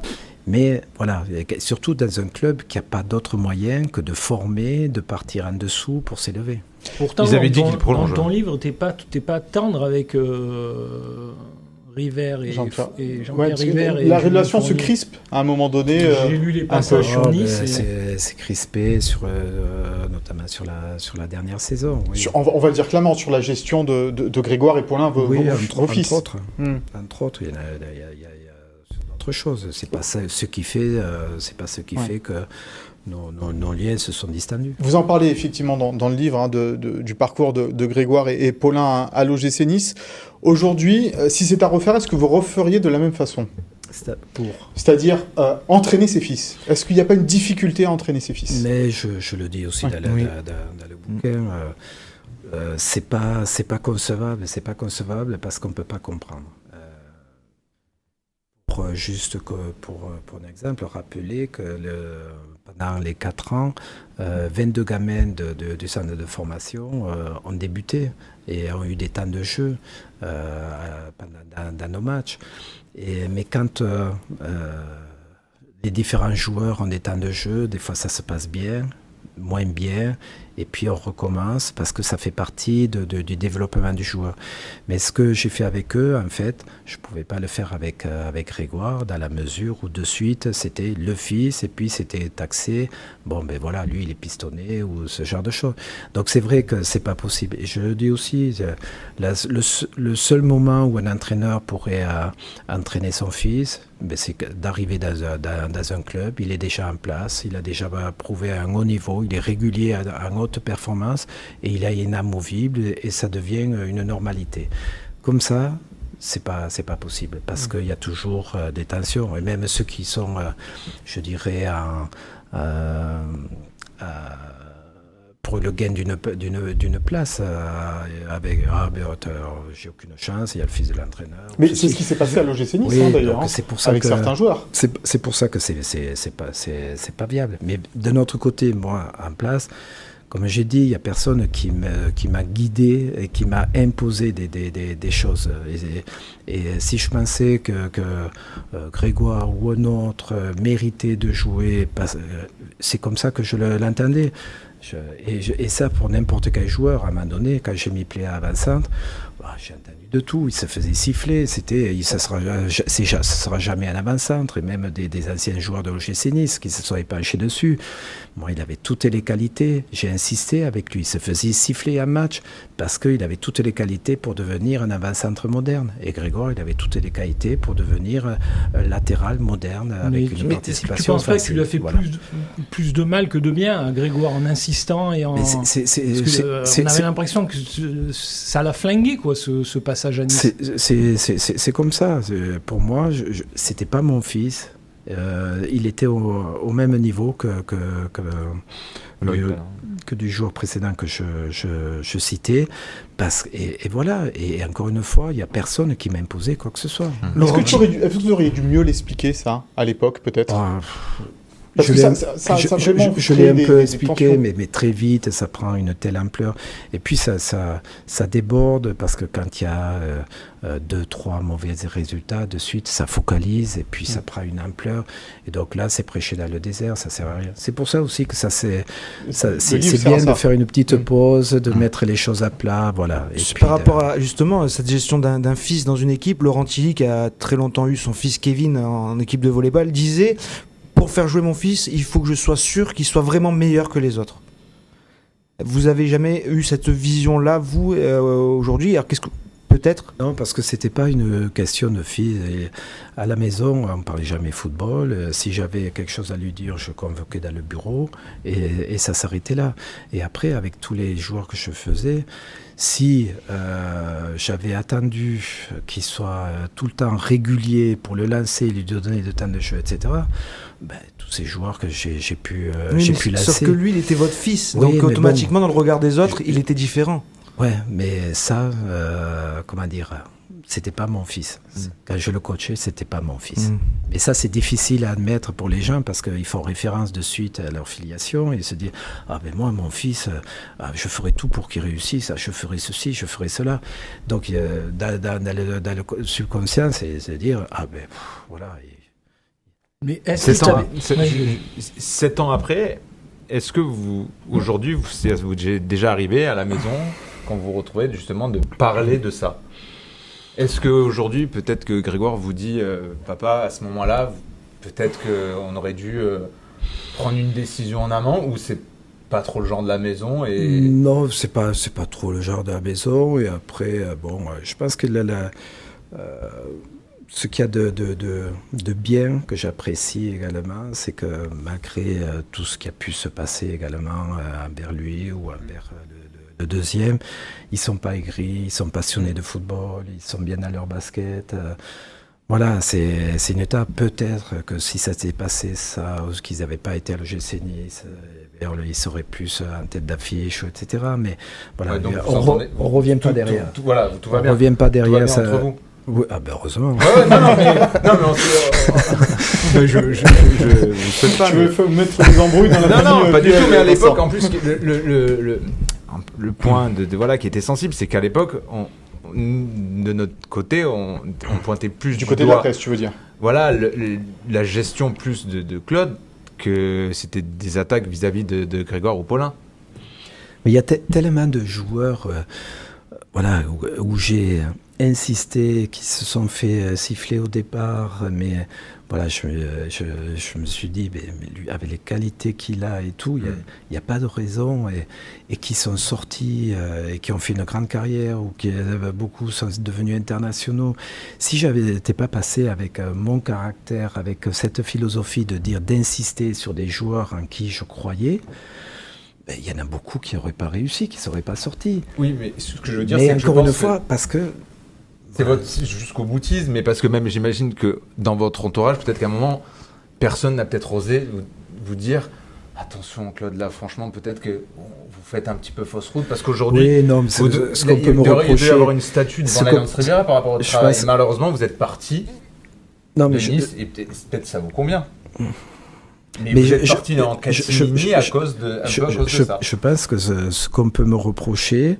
Mais voilà, surtout dans un club qui n'a pas d'autre moyen que de former, de partir en dessous pour s'élever. Pourtant, ils avaient dit qu'ils prolongent. Dans ton livre, t'es pas tendre avec River et Jean-Pierre River. La relation se crispe à un moment donné. J'ai lu les passages sur Nice. C'est crispé, notamment sur la dernière saison. Oui. On va le dire clairement, sur la gestion de Grégoire et Paulin, vos fils. Entre autres, il y a autre chose. C'est pas ce qui fait, fait que nos liens se sont distendus. Vous en parlez effectivement dans le livre du parcours de Grégoire et Paulin à l'OGC Nice. Aujourd'hui, si c'est à refaire, est-ce que vous referiez de la même façon? C'est-à-dire entraîner ses fils. Est-ce qu'il n'y a pas une difficulté à entraîner ses fils? Mais je le dis aussi dans le bouquin. C'est pas concevable parce qu'on peut pas comprendre. juste pour un exemple, rappeler que pendant les 4 ans, 22 gamins du centre de formation ont débuté et ont eu des temps de jeu dans nos matchs. Mais quand les différents joueurs ont des temps de jeu, des fois ça se passe bien, moins bien, et puis on recommence parce que ça fait partie du développement du joueur. Mais ce que j'ai fait avec eux, en fait, je ne pouvais pas le faire avec Grégoire, dans la mesure où de suite c'était le fils et puis c'était taxé, bon ben voilà, lui il est pistonné ou ce genre de choses. Donc c'est vrai que c'est pas possible. Et je le dis aussi, le seul moment où un entraîneur pourrait entraîner son fils, ben c'est d'arriver dans un club, il est déjà en place, il a déjà prouvé à un haut niveau, il est régulier à haute performance et il est inamovible et ça devient une normalité. Comme ça, c'est pas possible parce qu'il y a toujours des tensions et même ceux qui sont, je dirais, pour le gain d'une place avec j'ai aucune chance, il y a le fils de l'entraîneur. Mais c'est ce qui s'est passé à l'OGC Nice, oui, d'ailleurs, avec certains joueurs. C'est pour ça que c'est pas viable. Mais de notre côté, moi, en place, comme j'ai dit, il n'y a personne qui m'a guidé et qui m'a imposé des choses. Et si je pensais que Grégoire ou un autre méritait de jouer, c'est comme ça que je l'entendais. Et ça, pour n'importe quel joueur, à un moment donné, quand j'ai mis Pléa avant-centre, j'ai entendu de tout. Il se faisait siffler. Ça sera jamais un avant-centre. Et même des anciens joueurs de l'OGC Nice qui se sont penchés dessus. Moi, il avait toutes les qualités. J'ai insisté avec lui. Il se faisait siffler en match parce qu'il avait toutes les qualités pour devenir un avant-centre moderne. Et Grégoire, il avait toutes les qualités pour devenir latéral moderne avec une participation. Tu penses pas que tu lui as fait plus de mal que de bien à Grégoire en insistant et en... on avait l'impression que ça l'a flingué, quoi, ce passage à Nice. C'est comme ça. Pour moi, c'était pas mon fils. Il était au même niveau que du joueur précédent que je citais. Et voilà. Et encore une fois, il n'y a personne qui m'a imposé quoi que ce soit. Est-ce que vous auriez dû mieux l'expliquer, ça, à l'époque, peut-être Je l'ai un peu expliqué, mais très vite, ça prend une telle ampleur. Et puis ça déborde parce que quand il y a 2-3 mauvais résultats de suite, ça focalise et puis ça prend une ampleur. Et donc là, c'est prêcher dans le désert, ça sert à rien. C'est pour ça aussi que c'est bien de faire une petite pause, de mettre les choses à plat, voilà. Et puis par rapport à justement cette gestion d'un fils dans une équipe, Laurent Tilly, qui a très longtemps eu son fils Kevin en équipe de volleyball, disait: pour faire jouer mon fils, il faut que je sois sûr qu'il soit vraiment meilleur que les autres. Vous avez jamais eu cette vision-là, vous, aujourd'hui? Alors, qu'est-ce que... Peut-être? Non, parce que c'était pas une question de fils. Et à la maison, on parlait jamais football. Si j'avais quelque chose à lui dire, je convoquais dans le bureau et ça s'arrêtait là. Et après, avec tous les joueurs que je faisais, si j'avais attendu qu'il soit tout le temps régulier pour le lancer, lui donner de temps de jeu, etc., tous ces joueurs que j'ai pu lancer... Sauf que lui, il était votre fils. Oui, donc automatiquement, dans le regard des autres, il était différent. Ouais, mais ça, comment dire, c'était pas mon fils. Quand je le coachais, c'était pas mon fils. Mais ça, c'est difficile à admettre pour les gens parce qu'ils font référence de suite à leur filiation et se disent: ah ben moi, mon fils, je ferai tout pour qu'il réussisse, je ferai ceci, je ferai cela. Donc, dans le subconscient, c'est de dire: ah ben voilà. Mais 7 ans après, est-ce que vous, aujourd'hui, vous êtes déjà arrivé à la maison, quand vous vous retrouvez justement, de parler de ça? Est-ce qu'aujourd'hui, peut-être que Grégoire vous dit: papa, à ce moment-là, peut-être qu'on aurait dû prendre une décision en amont, ou c'est pas trop le genre de la maison et... Non, c'est pas trop le genre de la maison. Et après, je pense que ce qu'il y a de bien que j'apprécie également, c'est que malgré tout ce qui a pu se passer également envers lui ou envers le deuxième, ils sont pas aigris, ils sont passionnés de football, ils sont bien dans leur basket. Voilà, c'est une étape. Peut-être que si ça s'était passé ça, ou qu'ils n'avaient pas été à l'OGC Nice, ils seraient plus en tête d'affiche, etc. Mais voilà, on revient pas derrière. Tout va bien. On revient pas derrière. Ça, Oui, heureusement. Ouais, non, mais on se... je souhaite pas. Tu veux mettre des embrouilles dans la Non, pas du tout, mais à l'époque, en plus, le point voilà, qui était sensible, c'est qu'à l'époque, de notre côté, on pointait plus du côté de la presse, tu veux dire. Voilà, la gestion plus de Claude, que c'était des attaques vis-à-vis de Grégoire ou Paulin. Mais il y a tellement de joueurs voilà, où j'ai insisté, qui se sont fait siffler au départ, mais voilà, je me suis dit, mais lui, avec les qualités qu'il a et tout, il n'y a pas de raison, et qui sont sortis et qui ont fait une grande carrière, ou qui beaucoup sont devenus internationaux. Si j'avais n'étais pas passé avec mon caractère, avec cette philosophie d'insister sur des joueurs en qui je croyais, il y en a beaucoup qui n'auraient pas réussi, qui ne seraient pas sortis. Oui, mais ce que je veux dire, mais c'est que encore une fois, parce que... C'est votre jusqu'au boutisme, mais parce que même j'imagine que dans votre entourage, peut-être qu'à un moment, personne n'a peut-être osé vous dire attention Claude, là franchement peut-être que vous faites un petit peu fausse route, parce qu'aujourd'hui, oui, non, ce qu'on peut me reprocher, il doit y avoir une statue devant l'Alliance Riviera par rapport au travail. Et malheureusement, vous êtes parti de Nice, et peut-être ça vous convient. Mais vous êtes parti en catimini à cause de ça. Je pense que ce qu'on peut me reprocher,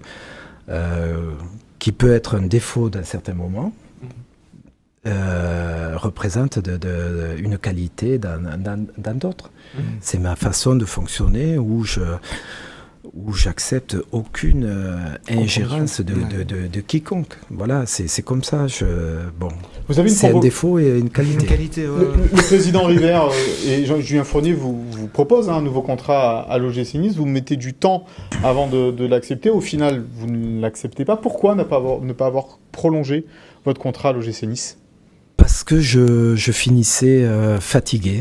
qui peut être un défaut dans certains moments, représente une qualité dans d'autres. C'est ma façon de fonctionner où j'accepte aucune ingérence de quiconque. Voilà, c'est comme ça. Vous avez c'est un défaut et une qualité. Le président River et Julien Fournier vous proposent un nouveau contrat à l'OGC Nice. Vous mettez du temps avant de l'accepter. Au final, vous ne l'acceptez pas. Pourquoi ne pas avoir prolongé votre contrat à l'OGC Nice ? Parce que je finissais fatigué.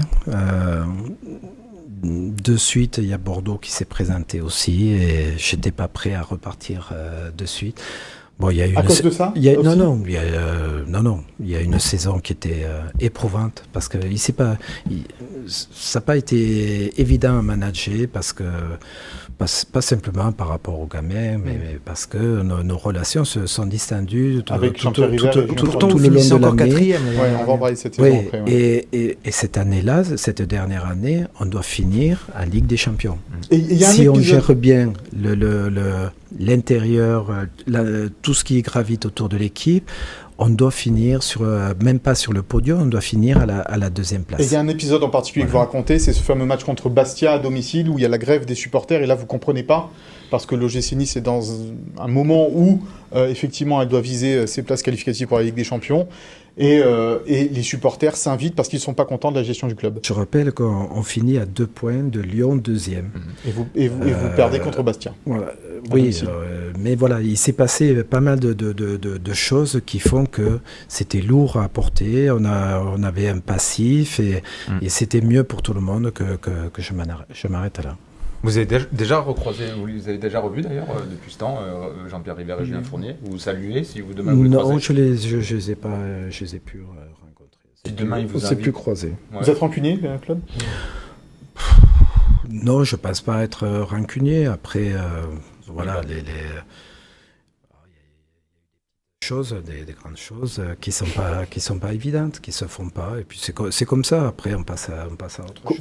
De suite, il y a Bordeaux qui s'est présenté aussi, et j'étais pas prêt à repartir de suite. Bon, il y a eu à cause de ça ? Il y a une saison qui était éprouvante, parce que ça n'a pas été évident à manager, parce que pas simplement par rapport aux gamins, mais parce que nos relations se sont distendues tout le long de l'année. On va en parler cette saison après. Et cette année-là, cette dernière année, on doit finir en Ligue des Champions. Si on gère bien l'intérieur, tout ce qui gravite autour de l'équipe, on doit finir même pas sur le podium, on doit finir à la deuxième place. Et il y a un épisode en particulier que vous racontez, c'est ce fameux match contre Bastia à domicile où il y a la grève des supporters, et là vous comprenez pas, parce que l'OGC Nice est dans un moment où effectivement elle doit viser ses places qualificatives pour la Ligue des Champions, et les supporters s'invitent parce qu'ils ne sont pas contents de la gestion du club. Je rappelle qu'on finit à 2 points de Lyon 2e. Et vous perdez contre Bastia. Voilà. Oui, mais voilà, il s'est passé pas mal de choses qui font que c'était lourd à apporter. On avait un passif, et c'était mieux pour tout le monde que je m'arrête là. Vous avez déjà recroisé, vous avez déjà revu d'ailleurs depuis ce temps Jean-Pierre River et Julien Fournier. Vous saluez si vous demain vous les croisez? Non, je les ai pas, je les ai pu rencontrer. Si demain ils vous invitent, on s'est plus croisés. Ouais. Vous êtes rancunier, Claude? Non, je pense pas être rancunier. Après, voilà, des grandes choses qui sont pas évidentes, qui se font pas, et puis c'est comme ça. Après, on passe à autre chose.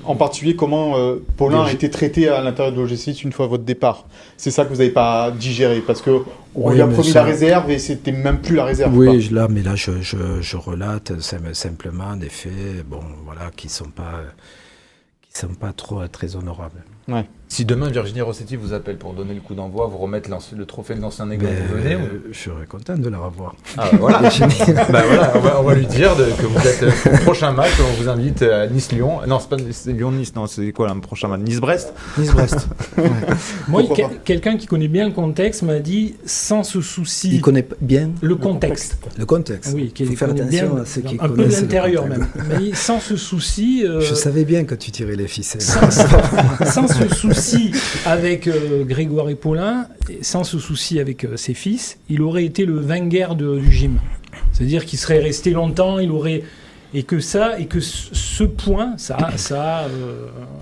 En particulier, comment Paulin a été traité à l'intérieur de l'OGC une fois votre départ? C'est ça que vous n'avez pas digéré, parce que on lui a promis la réserve et c'était même plus la réserve. Oui, là je relate simplement des faits, voilà, qui sont pas très honorables. Ouais. Si demain Virginie Rossetti vous appelle pour donner le coup d'envoi, vous remettre le trophée de l'ancien Aigle, vous venez Je serais content de la revoir. Ah, voilà. On va lui dire que vous êtes au prochain match, on vous invite à Nice-Lyon. Non, c'est pas Lyon-Nice, non, c'est quoi le prochain match? Nice-Brest. Nice-Brest. Ouais. Moi, quelqu'un qui connaît bien le contexte m'a dit sans ce souci. Il connaît bien le contexte. Le contexte. Oui, il faut faire attention à ceux qui connaissent. Un peu de l'intérieur même. Mais sans ce souci. Je savais bien que tu tirais les ficelles. Sans ce souci avec Grégoire et Paulin, sans ce souci avec ses fils, il aurait été le Wenger du gym. C'est-à-dire qu'il serait resté longtemps, et que ce point,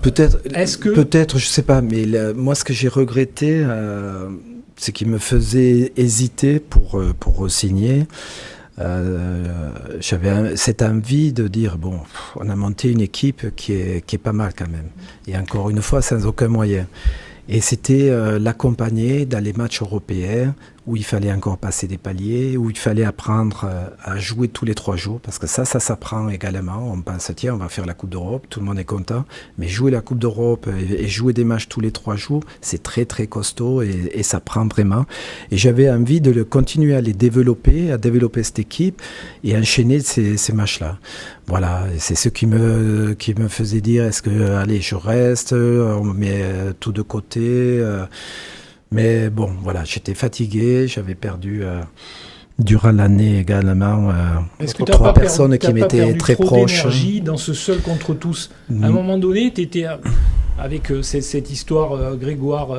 peut-être, je sais pas, mais moi ce que j'ai regretté ce qui me faisait hésiter pour re-signer, j'avais cette envie de dire, bon, on a monté une équipe qui est pas mal quand même. Et encore une fois, sans aucun moyen. Et c'était l'accompagner dans les matchs européens où il fallait encore passer des paliers, où il fallait apprendre à jouer tous les 3 jours, parce que ça s'apprend également. On pense, tiens, on va faire la Coupe d'Europe, tout le monde est content, mais jouer la Coupe d'Europe et jouer des matchs tous les 3 jours, c'est très très costaud et ça prend vraiment. Et j'avais envie de continuer à développer cette équipe et enchaîner ces matchs-là. Voilà, et c'est ce qui me faisait dire, est-ce que, allez, je reste, on met tout de côté. Mais bon, voilà, j'étais fatigué, j'avais perdu durant l'année également 3 personnes qui m'étaient très proches. Est-ce que tu n'as pas perdu trop d'énergie dans ce seul contre tous ? À un moment donné, tu étais, avec cette histoire Grégoire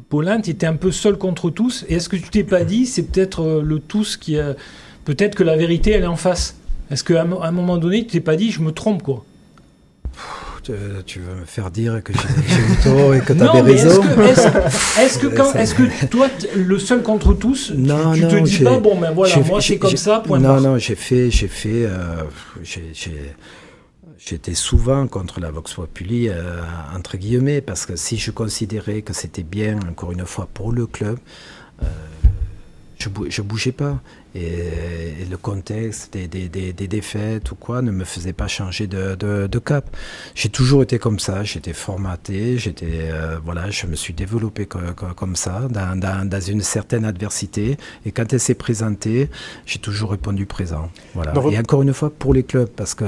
Paulin, tu étais un peu seul contre tous. Et est-ce que tu t'es pas dit, c'est peut-être le tous qui a... Peut-être que la vérité, elle est en face. Est-ce qu'à un moment donné, tu t'es pas dit, je me trompe, quoi ? Tu veux me faire dire que j'ai eu tort et que tu avais raison. Est-ce que toi, le seul contre tous, tu te dis pas, bon, ben voilà, moi c'est comme ça, point barre. Non, j'étais souvent contre la Vox Populi, entre guillemets, parce que si je considérais que c'était bien, encore une fois, pour le club, je bougeais pas. Et le contexte des défaites ou quoi ne me faisait pas changer de cap. J'ai toujours été comme ça, j'étais formaté, je me suis développé comme ça, dans une certaine adversité. Et quand elle s'est présentée, j'ai toujours répondu présent. Voilà. Et encore une fois, pour les clubs, parce que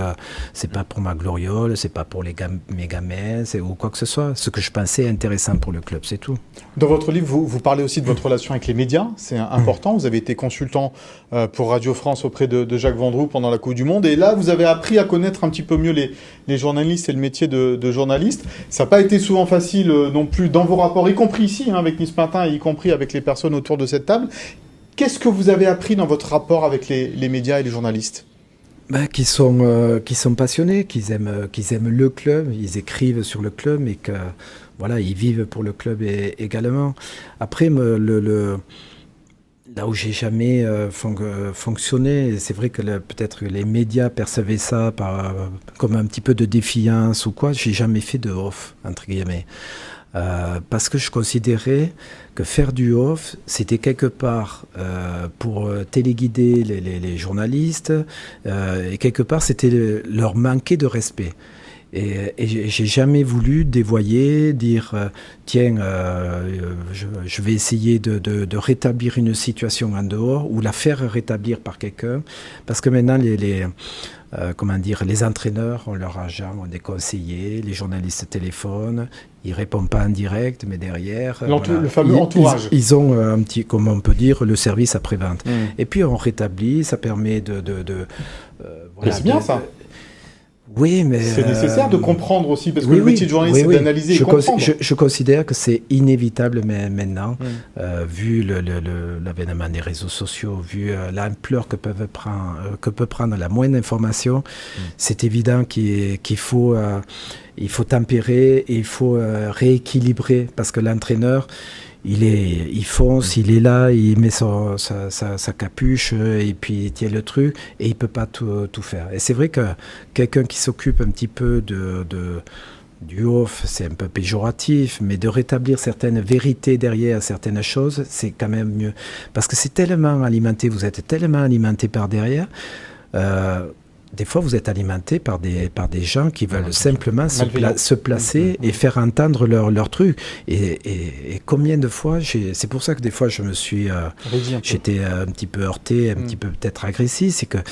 c'est pas pour ma gloriole, c'est pas pour mes gamins, ou quoi que ce soit. Ce que je pensais intéressant pour le club, c'est tout. Dans votre livre, vous parlez aussi de votre relation avec les médias, c'est important. Vous avez été consultant pour Radio France auprès de Jacques Vendroux pendant la Coupe du Monde. Et là, vous avez appris à connaître un petit peu mieux les journalistes et le métier de journaliste. Ça n'a pas été souvent facile non plus dans vos rapports, y compris ici, avec Nice Matin, y compris avec les personnes autour de cette table. Qu'est-ce que vous avez appris dans votre rapport avec les médias et les journalistes ? Qui sont passionnés, qu'ils aiment le club, ils écrivent sur le club, mais que voilà, ils vivent pour le club également. Après, là où j'ai jamais fonctionné, c'est vrai que peut-être les médias percevaient ça comme un petit peu de défiance ou quoi. J'ai jamais fait de off, entre guillemets. Parce que je considérais que faire du off, c'était quelque part pour téléguider les journalistes, et quelque part c'était leur manquer de respect. Et j'ai jamais voulu dévoyer, dire tiens, je vais essayer de rétablir une situation en dehors ou la faire rétablir par quelqu'un, parce que maintenant les entraîneurs ont leur agent, ont des conseillers, les journalistes téléphonent, ils répondent pas en direct, mais derrière le fameux entourage. Ils ont un petit, comme on peut dire, le service après-vente. Et puis on rétablit, ça permet mais c'est bien ça. Oui, mais c'est nécessaire de comprendre aussi, parce que le métier de journaliste, c'est d'analyser et comprendre. Je considère que c'est inévitable maintenant, vu l'avènement des réseaux sociaux, vu l'ampleur que peut prendre la moindre information. C'est évident qu'il faut tempérer et il faut rééquilibrer, parce que l'entraîneur, il fonce, il est là, il met sa capuche et puis il tient le truc et il peut pas tout faire. Et c'est vrai que quelqu'un qui s'occupe un petit peu du off, c'est un peu péjoratif, mais de rétablir certaines vérités derrière certaines choses, c'est quand même mieux. Parce que c'est tellement alimenté, vous êtes tellement alimenté par derrière. Des fois, vous êtes alimenté par des gens qui veulent simplement se placer et faire entendre leur truc. Et combien de fois, c'est pour ça que des fois, j'étais un petit peu heurté, un petit peu peut-être agressif, c'est qu'il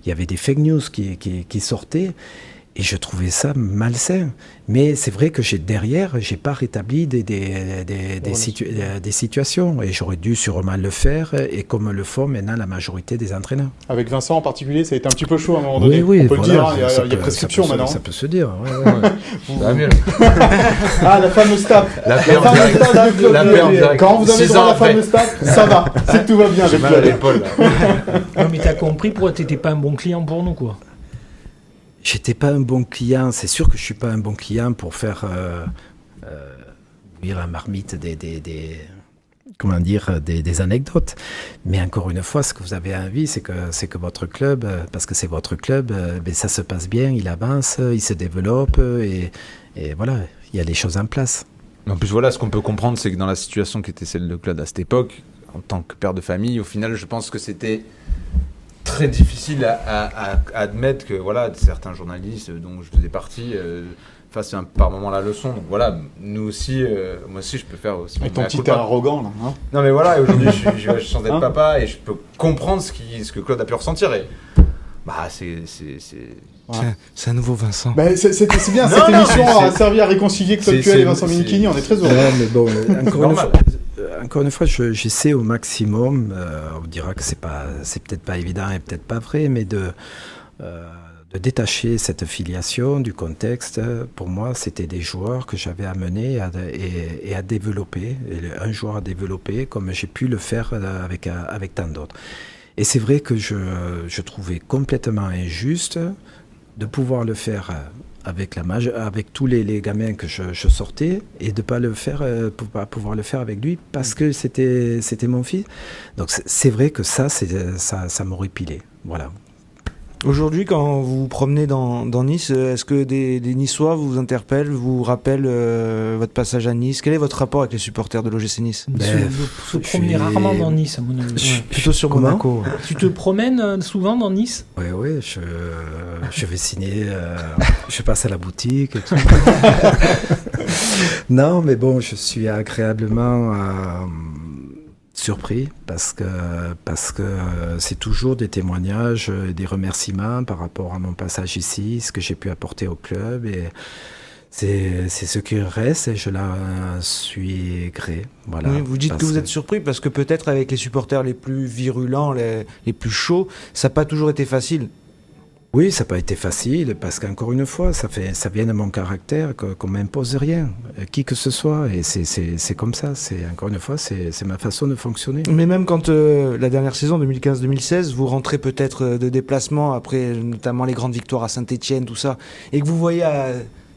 y avait des fake news qui sortaient. Et je trouvais ça malsain. Mais c'est vrai que derrière, j'ai pas rétabli des situations. Et j'aurais dû sûrement le faire, et comme le font maintenant la majorité des entraîneurs. Avec Vincent en particulier, ça a été un petit peu chaud à un moment donné. Oui, on peut le dire, il y a prescription maintenant. Ça peut se dire. Ah, la fameuse tape. La fameuse tape. Quand vous avez droit à la fameuse tape, ça va. C'est que tout va bien. J'ai mal à l'épaule. Non, mais t'as compris pourquoi t'étais pas un bon client pour nous, quoi. J'étais pas un bon client, c'est sûr que je suis pas un bon client pour faire la marmite comment dire, des anecdotes. Mais encore une fois, ce que vous avez envie, c'est que votre club, parce que c'est votre club, ça se passe bien, il avance, il se développe, et voilà, il y a des choses en place. En plus, voilà, ce qu'on peut comprendre, c'est que dans la situation qui était celle de Claude à cette époque, en tant que père de famille, au final, je pense que c'était très difficile à admettre que voilà, certains journalistes dont je faisais partie fassent par moment la leçon. Donc voilà, nous aussi, moi aussi, je peux faire aussi. Avec ton petit air arrogant, là. Hein, non, mais voilà, aujourd'hui, je sens d'être papa et je peux comprendre ce que Claude a pu ressentir. Et bah, c'est un nouveau Vincent. Bah, c'est bien, cette émission a servi à réconcilier Claude Puel et Vincent Menichini, on est très heureux. Mais bon, encore une fois, j'essaie au maximum, on dira que c'est peut-être pas évident et peut-être pas vrai, mais de détacher cette filiation du contexte. Pour moi, c'était des joueurs que j'avais amenés et à développer, et un joueur à développer comme j'ai pu le faire avec tant d'autres. Et c'est vrai que je trouvais complètement injuste de pouvoir le faire avec tous les gamins que je sortais et de pas pas pouvoir le faire avec lui parce que c'était mon fils. Donc c'est vrai que ça m'aurait pilé. Voilà. Aujourd'hui, quand vous vous promenez dans Nice, est-ce que des Niçois vous interpellent, vous rappellent votre passage à Nice? Quel est votre rapport avec les supporters de l'OGC Nice? Je me promène rarement dans Nice, à mon avis. Plutôt sur Monaco. Tu te promènes souvent dans Nice? Oui, je vais signer, je passe à la boutique et tout. Non, mais bon, je suis agréablement surpris parce que c'est toujours des témoignages, des remerciements par rapport à mon passage ici, ce que j'ai pu apporter au club, et c'est ce qui reste et je la suis gré. Voilà. Oui, vous dites que vous êtes surpris parce que peut-être avec les supporters les plus virulents, les plus chauds, ça n'a pas toujours été facile. Oui, ça n'a pas été facile, parce qu'encore une fois, ça vient de mon caractère, qu'on ne m'impose rien, qui que ce soit, et c'est comme ça, encore une fois, c'est ma façon de fonctionner. Mais même quand la dernière saison, 2015-2016, vous rentrez peut-être de déplacement, après notamment les grandes victoires à Saint-Etienne, tout ça, et que vous voyez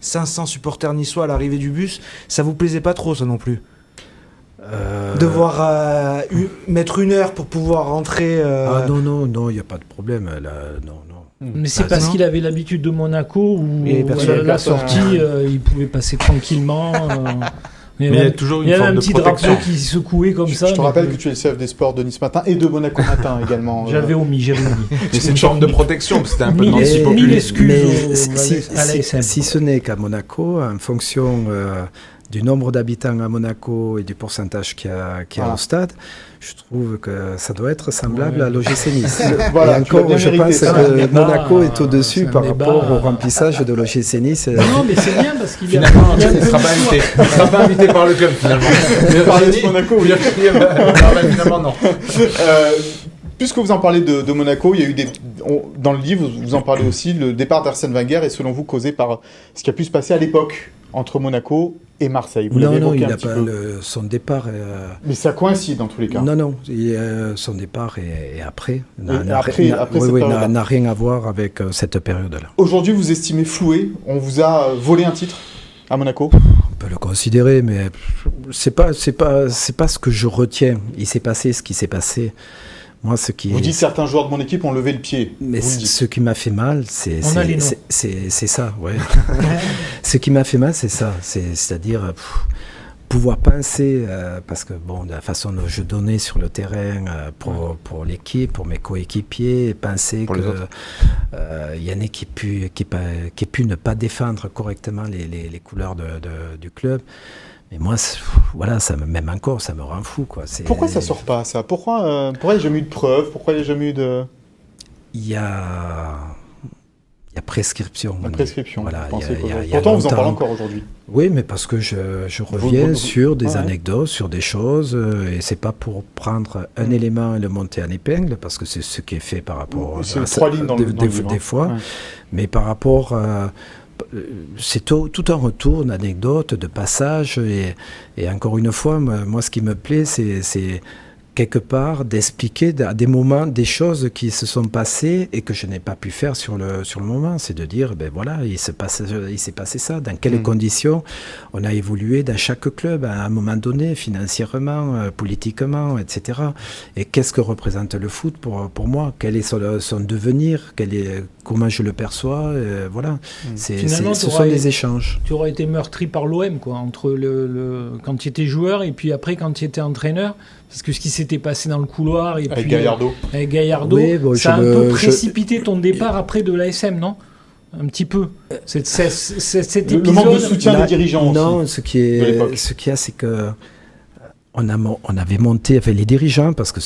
500 supporters niçois à l'arrivée du bus, ça vous plaisait pas trop, ça non plus? Devoir mettre 1 heure pour pouvoir rentrer... Ah non, il n'y a pas de problème, là, non. Mais c'est parce qu'il avait l'habitude de Monaco où la sortie, il pouvait passer tranquillement. Mais il y a toujours une forme de protection. Il y avait un petit drapeau qui secouait comme ça. Je te rappelle que tu es le chef des sports de Nice Matin et de Monaco Matin également. J'avais omis. Mais c'est une forme de protection, c'était un peu mille excuses. Si ce n'est qu'à Monaco, en fonction du nombre d'habitants à Monaco et du pourcentage qu'il y a au stade, je trouve que ça doit être semblable à l'OGC Nice. Voilà, et encore, je pense que Monaco est au-dessus par rapport au remplissage de l'OGC Nice. Non, mais c'est bien parce qu'il finalement, il ne sera pas invité. Il ne sera pas invité par le club, finalement. Mais par de Monaco, oui. Finalement, non. Puisque vous en parlez de Monaco, il y a eu dans le livre, vous en parlez aussi, le départ d'Arsène Wenger est selon vous causé par ce qui a pu se passer à l'époque entre Monaco et Marseille. Vous non, il n'a pas son départ. Mais ça coïncide dans tous les cas. Non, son départ est après. N'a rien à voir avec cette période-là. Aujourd'hui, vous estimez floué? On vous a volé un titre à Monaco? On peut le considérer, mais c'est pas ce que je retiens. Il s'est passé ce qui s'est passé. Moi, vous dites certains joueurs de mon équipe ont levé le pied. Mais ce qui m'a fait mal, c'est ça. Ouais. Ce qui m'a fait mal, c'est ça. C'est-à-dire pouvoir penser, parce que de la façon dont je donnais sur le terrain pour l'équipe, pour mes coéquipiers, penser qu'il y en a qui aient pu ne pas défendre correctement les couleurs du club. Mais moi, même encore, ça me rend fou, quoi. Pourquoi ça sort pas, ça? Pourquoi il n'y a jamais eu de preuves? Pourquoi il n'y a jamais eu de... Il y a prescription. La prescription. Voilà, pourtant, vous en parlez encore aujourd'hui. Oui, mais parce que je reviens sur des anecdotes, sur des choses, et c'est pas pour prendre un élément et le monter en épingle, parce que c'est ce qui est fait par rapport à 3 lignes dans le livre, des fois, mais par rapport c'est tout un retour d'anecdotes, de passages, et encore une fois, moi ce qui me plaît, c'est quelque part d'expliquer à des moments des choses qui se sont passées et que je n'ai pas pu faire sur le moment. C'est de dire, ben voilà, il s'est passé ça. Dans quelles conditions on a évolué dans chaque club à un moment donné, financièrement, politiquement, etc. Et qu'est-ce que représente le foot pour moi? Quel est son devenir? Comment je le perçois? Voilà. Ce sont des échanges. Tu aurais été meurtri par l'OM, quoi, entre quand tu étais joueur et puis après quand tu étais entraîneur. Parce que ce qui s'était passé dans le couloir et avec puis Gallardo, oui, bon, ça a un peu précipité ton départ après de l'ASM, non? Un petit peu. Cet épisode. Le manque de soutien des dirigeants. Non, aussi, ce qu'il y a, c'est que on avait monté, enfin les dirigeants, parce que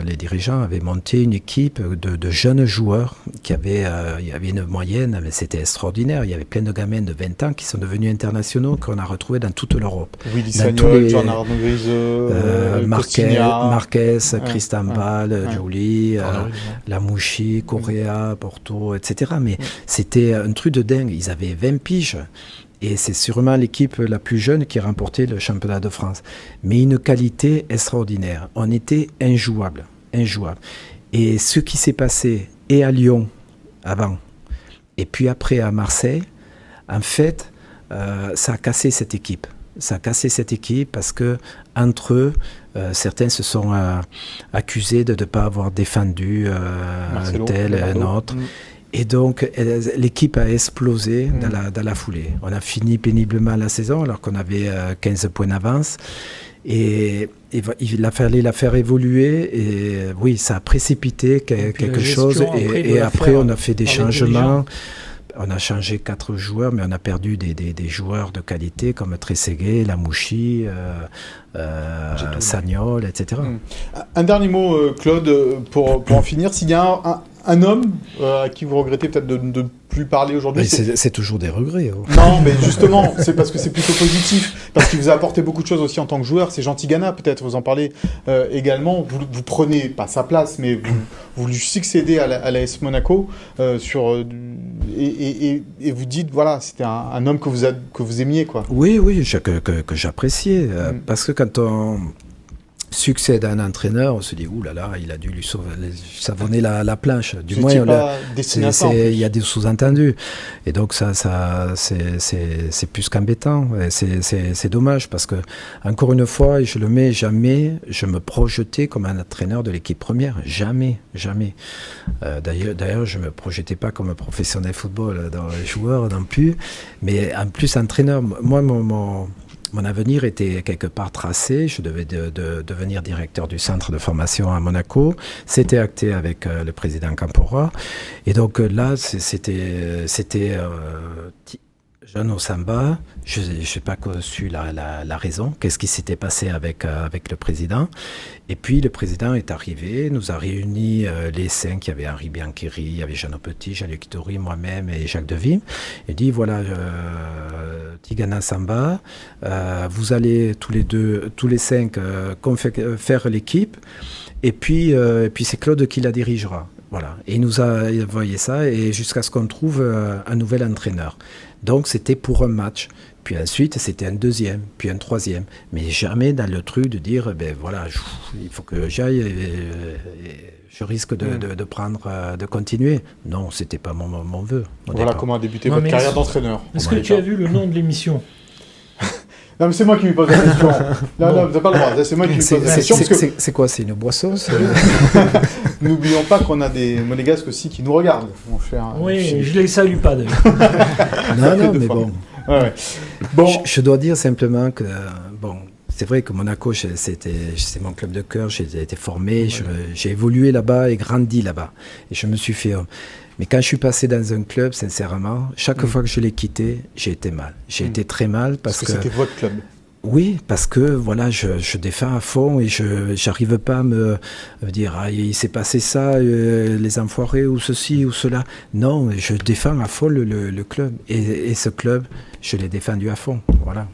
les dirigeants avaient monté une équipe de jeunes joueurs il y avait une moyenne, mais c'était extraordinaire. Il y avait plein de gamins de 20 ans qui sont devenus internationaux, qu'on a retrouvés dans toute l'Europe. Willy Sagnol, Gianardo Grise, Marquez, Cristambal, Joly, Lamouchi, Correa, Porto, etc. Mais c'était un truc de dingue. Ils avaient 20 piges. Et c'est sûrement l'équipe la plus jeune qui a remporté le championnat de France. Mais une qualité extraordinaire. On était injouables. Et ce qui s'est passé, et à Lyon, avant, et puis après à Marseille, en fait, ça a cassé cette équipe. Parce que entre eux, certains se sont accusés de ne pas avoir défendu un tel, un autre. Et donc, l'équipe a explosé dans la foulée. On a fini péniblement la saison alors qu'on avait 15 points d'avance. Et il a fallu la faire évoluer. Et oui, ça a précipité quelque chose. Et après, on a fait des changements. On a changé 4 joueurs, mais on a perdu des joueurs de qualité comme Trezeguet, Lamouchi, Sagnol, etc. Un dernier mot, Claude, pour en finir. S'il y a un homme à qui vous regrettez peut-être de ne plus parler aujourd'hui. C'est toujours des regrets. Oh. Non, mais justement, c'est parce que c'est plutôt positif, parce qu'il vous a apporté beaucoup de choses aussi en tant que joueur. C'est Jean Tigana, peut-être, vous en parlez également. Vous prenez pas sa place, mais vous lui succédez à l'AS Monaco et vous dites, voilà, c'était un homme que vous aimiez, quoi. Oui, que j'appréciais, parce que quand on succède à un entraîneur, on se dit oulala, il a dû lui savonner la planche. Du moins, il y a des sous-entendus. Et donc ça c'est plus qu'embêtant. C'est dommage parce que encore une fois, et je le mets, jamais je me projetais comme un entraîneur de l'équipe première. Jamais. D'ailleurs, je me projetais pas comme un professionnel football, joueur non plus. Mais en plus entraîneur. Moi, mon avenir était quelque part tracé. Je devais devenir directeur du centre de formation à Monaco. C'était acté avec le président Campora. Et donc là, c'était Jeannot Samba. Je n'ai pas su la raison. Qu'est-ce qui s'était passé avec le président? Et puis le président est arrivé, nous a réunis les 5. Il y avait Henri Biancheri, il y avait Jeannot Petit, Jean-Luc Tori, moi-même et Jacques Devim. Il dit voilà, Tigana Samba, vous allez tous les 5 faire l'équipe. Et puis c'est Claude qui la dirigera. Voilà. Et il nous a envoyé ça et jusqu'à ce qu'on trouve un nouvel entraîneur. Donc c'était pour un match. Puis ensuite, c'était un deuxième, puis un troisième. Mais jamais dans le truc de dire, ben voilà, il faut que j'aille et je risque de continuer. Non, c'était pas mon vœu. Voilà comment a débuté votre carrière d'entraîneur. Est-ce que tu as vu le nom de l'émission? Non, mais c'est moi qui lui pose la question. Non, vous n'avez pas le droit. C'est moi qui lui pose la question. C'est quoi? C'est une boisson? N'oublions pas qu'on a des Monégasques aussi qui nous regardent. Oui, je les salue pas d'ailleurs. Non, mais bon. Ouais. Je dois dire simplement que c'est vrai que Monaco, c'est mon club de cœur. J'ai été formé, j'ai évolué là-bas et grandi là-bas. Et je me suis fait homme. Mais quand je suis passé dans un club, sincèrement, chaque fois que je l'ai quitté, j'ai été mal. J'ai été très mal parce que c'était votre club. Oui, parce que voilà, je défends à fond et je n'arrive pas à me dire il s'est passé ça, les enfoirés ou ceci ou cela. Non, je défends à fond le club et ce club, je l'ai défendu à fond. Voilà.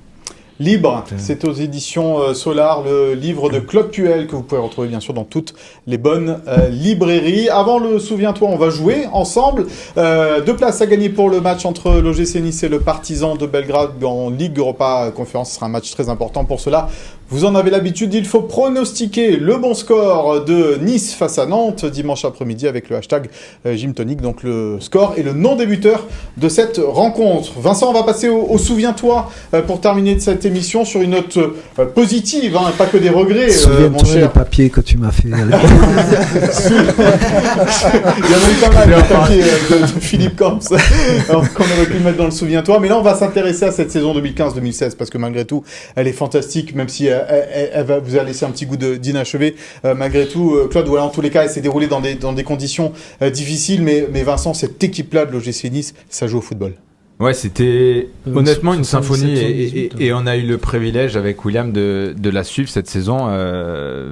Libre, c'est aux éditions Solar, le livre de Claude Puel que vous pouvez retrouver bien sûr dans toutes les bonnes librairies. Avant le Souviens-toi, on va jouer ensemble. 2 places à gagner pour le match entre l'OGC Nice et le Partizan de Belgrade en Ligue Europa Conférence. Ce sera un match très important pour cela. Vous en avez l'habitude, il faut pronostiquer le bon score de Nice face à Nantes dimanche après-midi avec le hashtag Gymtonic, donc le score et le non-débuteur de cette rencontre. Vincent, on va passer au Souviens-toi pour terminer cette émission sur une note positive, hein, pas que des regrets. Souviens-toi les papiers que tu m'as fait. Il y en a eu pas mal de papiers de Philippe Camps qu'on aurait pu mettre dans le Souviens-toi, mais là on va s'intéresser à cette saison 2015-2016 parce que malgré tout, elle est fantastique, même si elle va vous a laissé un petit goût d'inachevé. Malgré tout, Claude, voilà, en tous les cas, elle s'est déroulée dans des conditions difficiles, mais Vincent, cette équipe-là de l'OGC Nice, ça joue au football. Ouais, c'était honnêtement une symphonie et on a eu le privilège avec William de la suivre cette saison,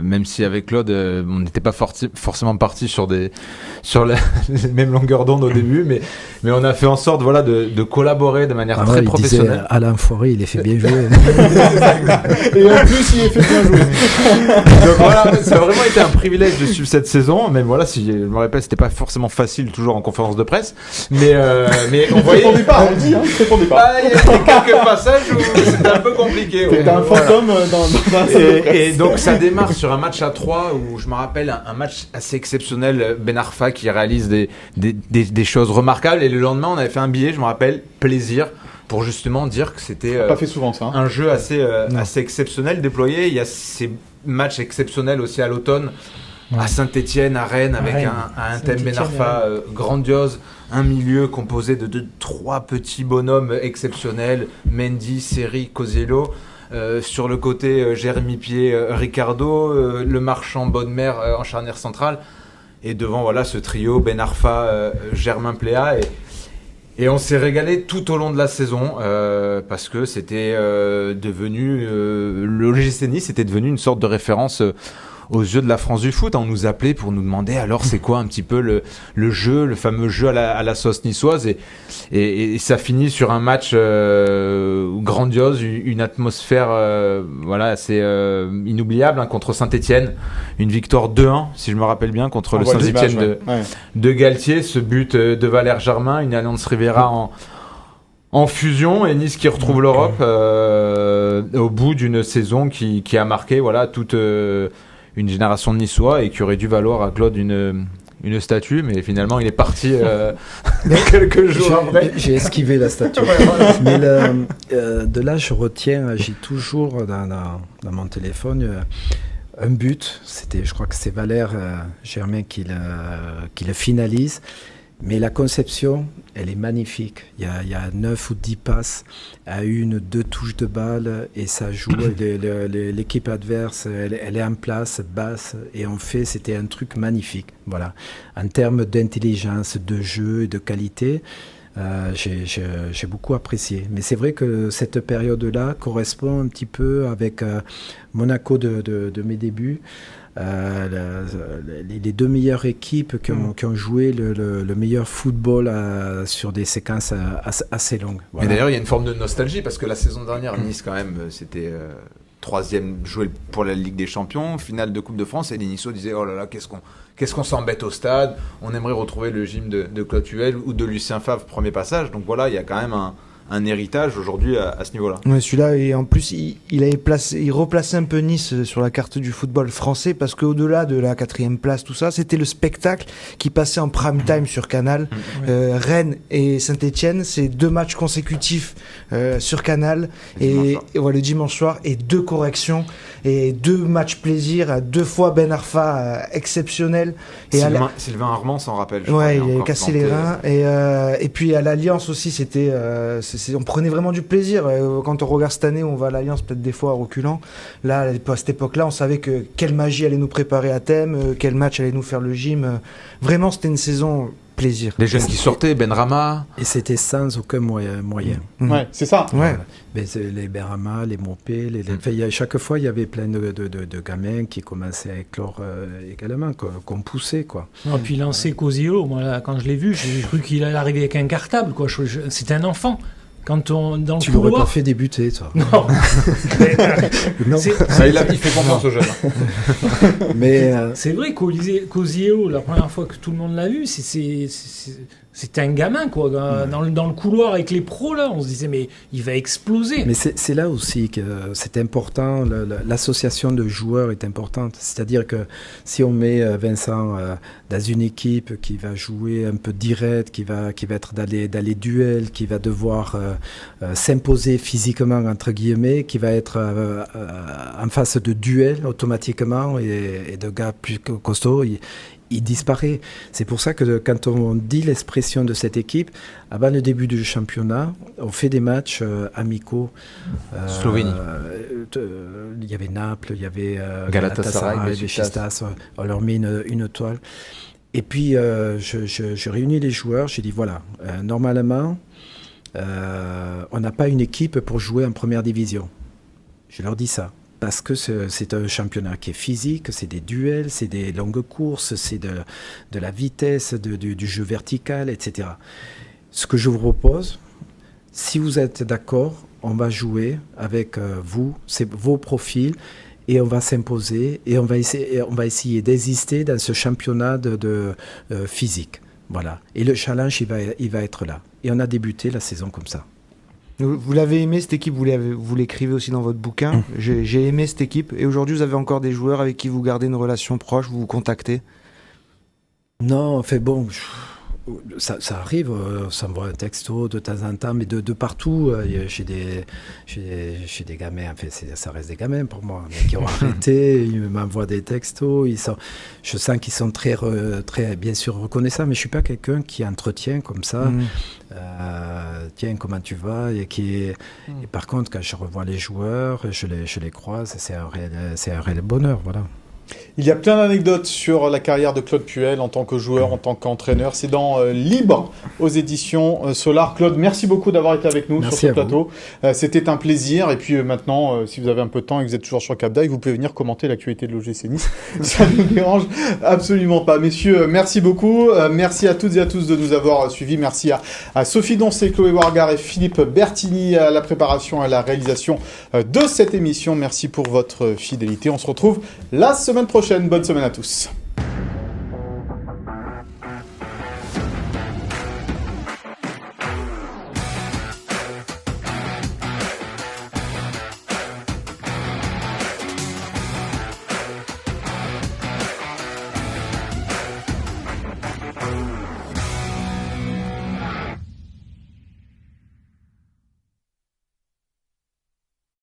même si avec Claude on n'était pas forcément partis sur la même longueur d'onde au début, mais on a fait en sorte de collaborer de manière très professionnelle. Disait, Alain Fauré, il est fait bien jouer. Et en plus, il est fait bien jouer. Donc voilà, ça a vraiment été un privilège de suivre cette saison, même voilà, si je me rappelle, c'était pas forcément facile toujours en conférence de presse, mais on voyait. Il y a quelques passages où c'était un peu compliqué. T'étais un fantôme dans la salle. Et donc ça démarre sur un match à 3 où je me rappelle un match assez exceptionnel, Ben Arfa qui réalise des choses remarquables, et le lendemain on avait fait un billet, je me rappelle, plaisir, pour justement dire que c'était pas fait souvent, ça, hein. Un jeu assez exceptionnel déployé. Il y a ces matchs exceptionnels aussi à l'automne, à Saint-Etienne, à Rennes, avec un thème Ben Arfa grandiose. Un milieu composé de 3 petits bonhommes exceptionnels, Mendy, Seri, Cosiello. Sur le côté, Jérémy Pied, Ricardo, le marchand Bonne-Mère en charnière centrale. Et devant, voilà, ce trio, Ben Arfa, Germain Pléa. Et on s'est régalé tout au long de la saison parce que c'était devenu... le l'OGC Nice était devenu une sorte de référence... aux yeux de la France du foot. On nous appelait pour nous demander alors c'est quoi un petit peu le jeu, le fameux jeu à la sauce niçoise, et ça finit sur un match grandiose, une atmosphère assez inoubliable, hein, contre Saint-Etienne, une victoire 2-1 si je me rappelle bien contre le Saint-Etienne de Galtier, ce but de Valère Germain, une Alliance Riviera en fusion, et Nice qui retrouve l'Europe au bout d'une saison qui a marqué toute une génération de Niçois et qui aurait dû valoir à Claude une statue, mais finalement il est parti quelques jours après. J'ai esquivé la statue. Mais de là, je retiens, j'ai toujours dans mon téléphone un but. Je crois que c'est Valère Germain qui le finalise. Mais la conception, elle est magnifique. Il y a 9 ou 10 passes à 2 touches de balle et ça joue. L'équipe adverse, elle est en place, basse, et c'était un truc magnifique. Voilà. En termes d'intelligence, de jeu et de qualité, j'ai beaucoup apprécié. Mais c'est vrai que cette période-là correspond un petit peu avec Monaco de mes débuts. Les 2 meilleures équipes qui ont joué le meilleur football sur des séquences assez longues. Voilà. Et d'ailleurs, il y a une forme de nostalgie parce que la saison dernière, Nice, quand même, c'était 3e joué pour la Ligue des Champions, finale de Coupe de France, et les Niçois disaient oh là là, qu'est-ce qu'on s'embête au stade, on aimerait retrouver le gym de Claude Puel ou de Lucien Favre, premier passage. Donc voilà, il y a quand même un héritage aujourd'hui à ce niveau-là. Ouais, celui-là, et en plus il replaçait un peu Nice sur la carte du football français, parce qu'au-delà de la 4e place, tout ça, c'était le spectacle qui passait en prime time sur Canal. Rennes et Saint-Etienne, c'est 2 matchs consécutifs sur Canal, et le dimanche soir, et 2 corrections et 2 matchs plaisir, à 2 fois Ben Arfa exceptionnel. Et Sylvain Armand s'en rappelle. Il a cassé les reins, et puis à l'Alliance aussi, c'était on prenait vraiment du plaisir. Quand on regarde cette année, on va à l'Alliance peut-être des fois reculant. Là, à cette époque-là, on savait que quelle magie allait nous préparer à thème, quel match allait nous faire le gym. Vraiment, c'était une saison plaisir. Les jeunes qui sortaient, Benrahma. Et c'était sans aucun moyen. Ouais, c'est ça. Ouais. Mais les Benrahma, les Mopé, chaque fois, il y avait plein de gamins qui commençaient à éclore également, qu'on poussait, quoi. Et puis lancer Cosiello, moi, là, quand je l'ai vu, j'ai cru qu'il allait arriver avec un cartable, quoi. C'était un enfant. Quand on, dans tu le couloir... l'aurais pas fait débuter, toi. Non. Non. Ça, il fait confiance aux jeunes. Mais c'est vrai, Cosiello, la première fois que tout le monde l'a vu, C'était un gamin, quoi. Dans le couloir avec les pros, là, on se disait, mais il va exploser. Mais c'est là aussi que c'est important, l'association de joueurs est importante. C'est-à-dire que si on met Vincent dans une équipe qui va jouer un peu direct, qui va être dans les duels, qui va devoir s'imposer physiquement, entre guillemets, qui va être en face de duels automatiquement et de gars plus costauds, il disparaît. C'est pour ça que quand on dit l'expression de cette équipe, avant le début du championnat, on fait des matchs amicaux. Slovénie. Il y avait Naples, il y avait Galatasaray, Beşiktaş. On leur met une toile. Et puis, je réunis les joueurs, j'ai dit, voilà, normalement, on n'a pas une équipe pour jouer en première division. Je leur dis ça. Parce que c'est un championnat qui est physique, c'est des duels, c'est des longues courses, c'est de la vitesse, du jeu vertical, etc. Ce que je vous propose, si vous êtes d'accord, on va jouer avec vous, c'est vos profils, et on va s'imposer, et on va essayer d'exister dans ce championnat de physique. Voilà. Et le challenge, il va être là. Et on a débuté la saison comme ça. Vous l'avez aimé cette équipe, vous l'écrivez aussi dans votre bouquin. J'ai aimé cette équipe. Et aujourd'hui, vous avez encore des joueurs avec qui vous gardez une relation proche, vous vous contactez? Non, fait bon, ça arrive, ça m'envoie un texto de temps en temps, mais de partout. J'ai des gamins, en fait, ça reste des gamins pour moi, mais qui ont arrêté, ils m'envoient des textos. Je sens qu'ils sont très, bien sûr reconnaissants, mais je ne suis pas quelqu'un qui entretient comme ça. Tiens, comment tu vas? Et par contre, quand je revois les joueurs, je les croise, c'est un réel bonheur, voilà. Il y a plein d'anecdotes sur la carrière de Claude Puel en tant que joueur, en tant qu'entraîneur. C'est dans Libre aux éditions Solar. Claude, merci beaucoup d'avoir été avec nous sur ce plateau. C'était un plaisir. Et puis maintenant, si vous avez un peu de temps et que vous êtes toujours sur Cap d'Agde, vous pouvez venir commenter l'actualité de l'OGC Nice. Ça ne nous dérange absolument pas. Messieurs, merci beaucoup. Merci à toutes et à tous de nous avoir suivis. Merci à Sophie Doncé, Chloé Wargard et Philippe Bertini à la préparation et à la réalisation de cette émission. Merci pour votre fidélité. On se retrouve la semaine prochaine. Bonne semaine à tous.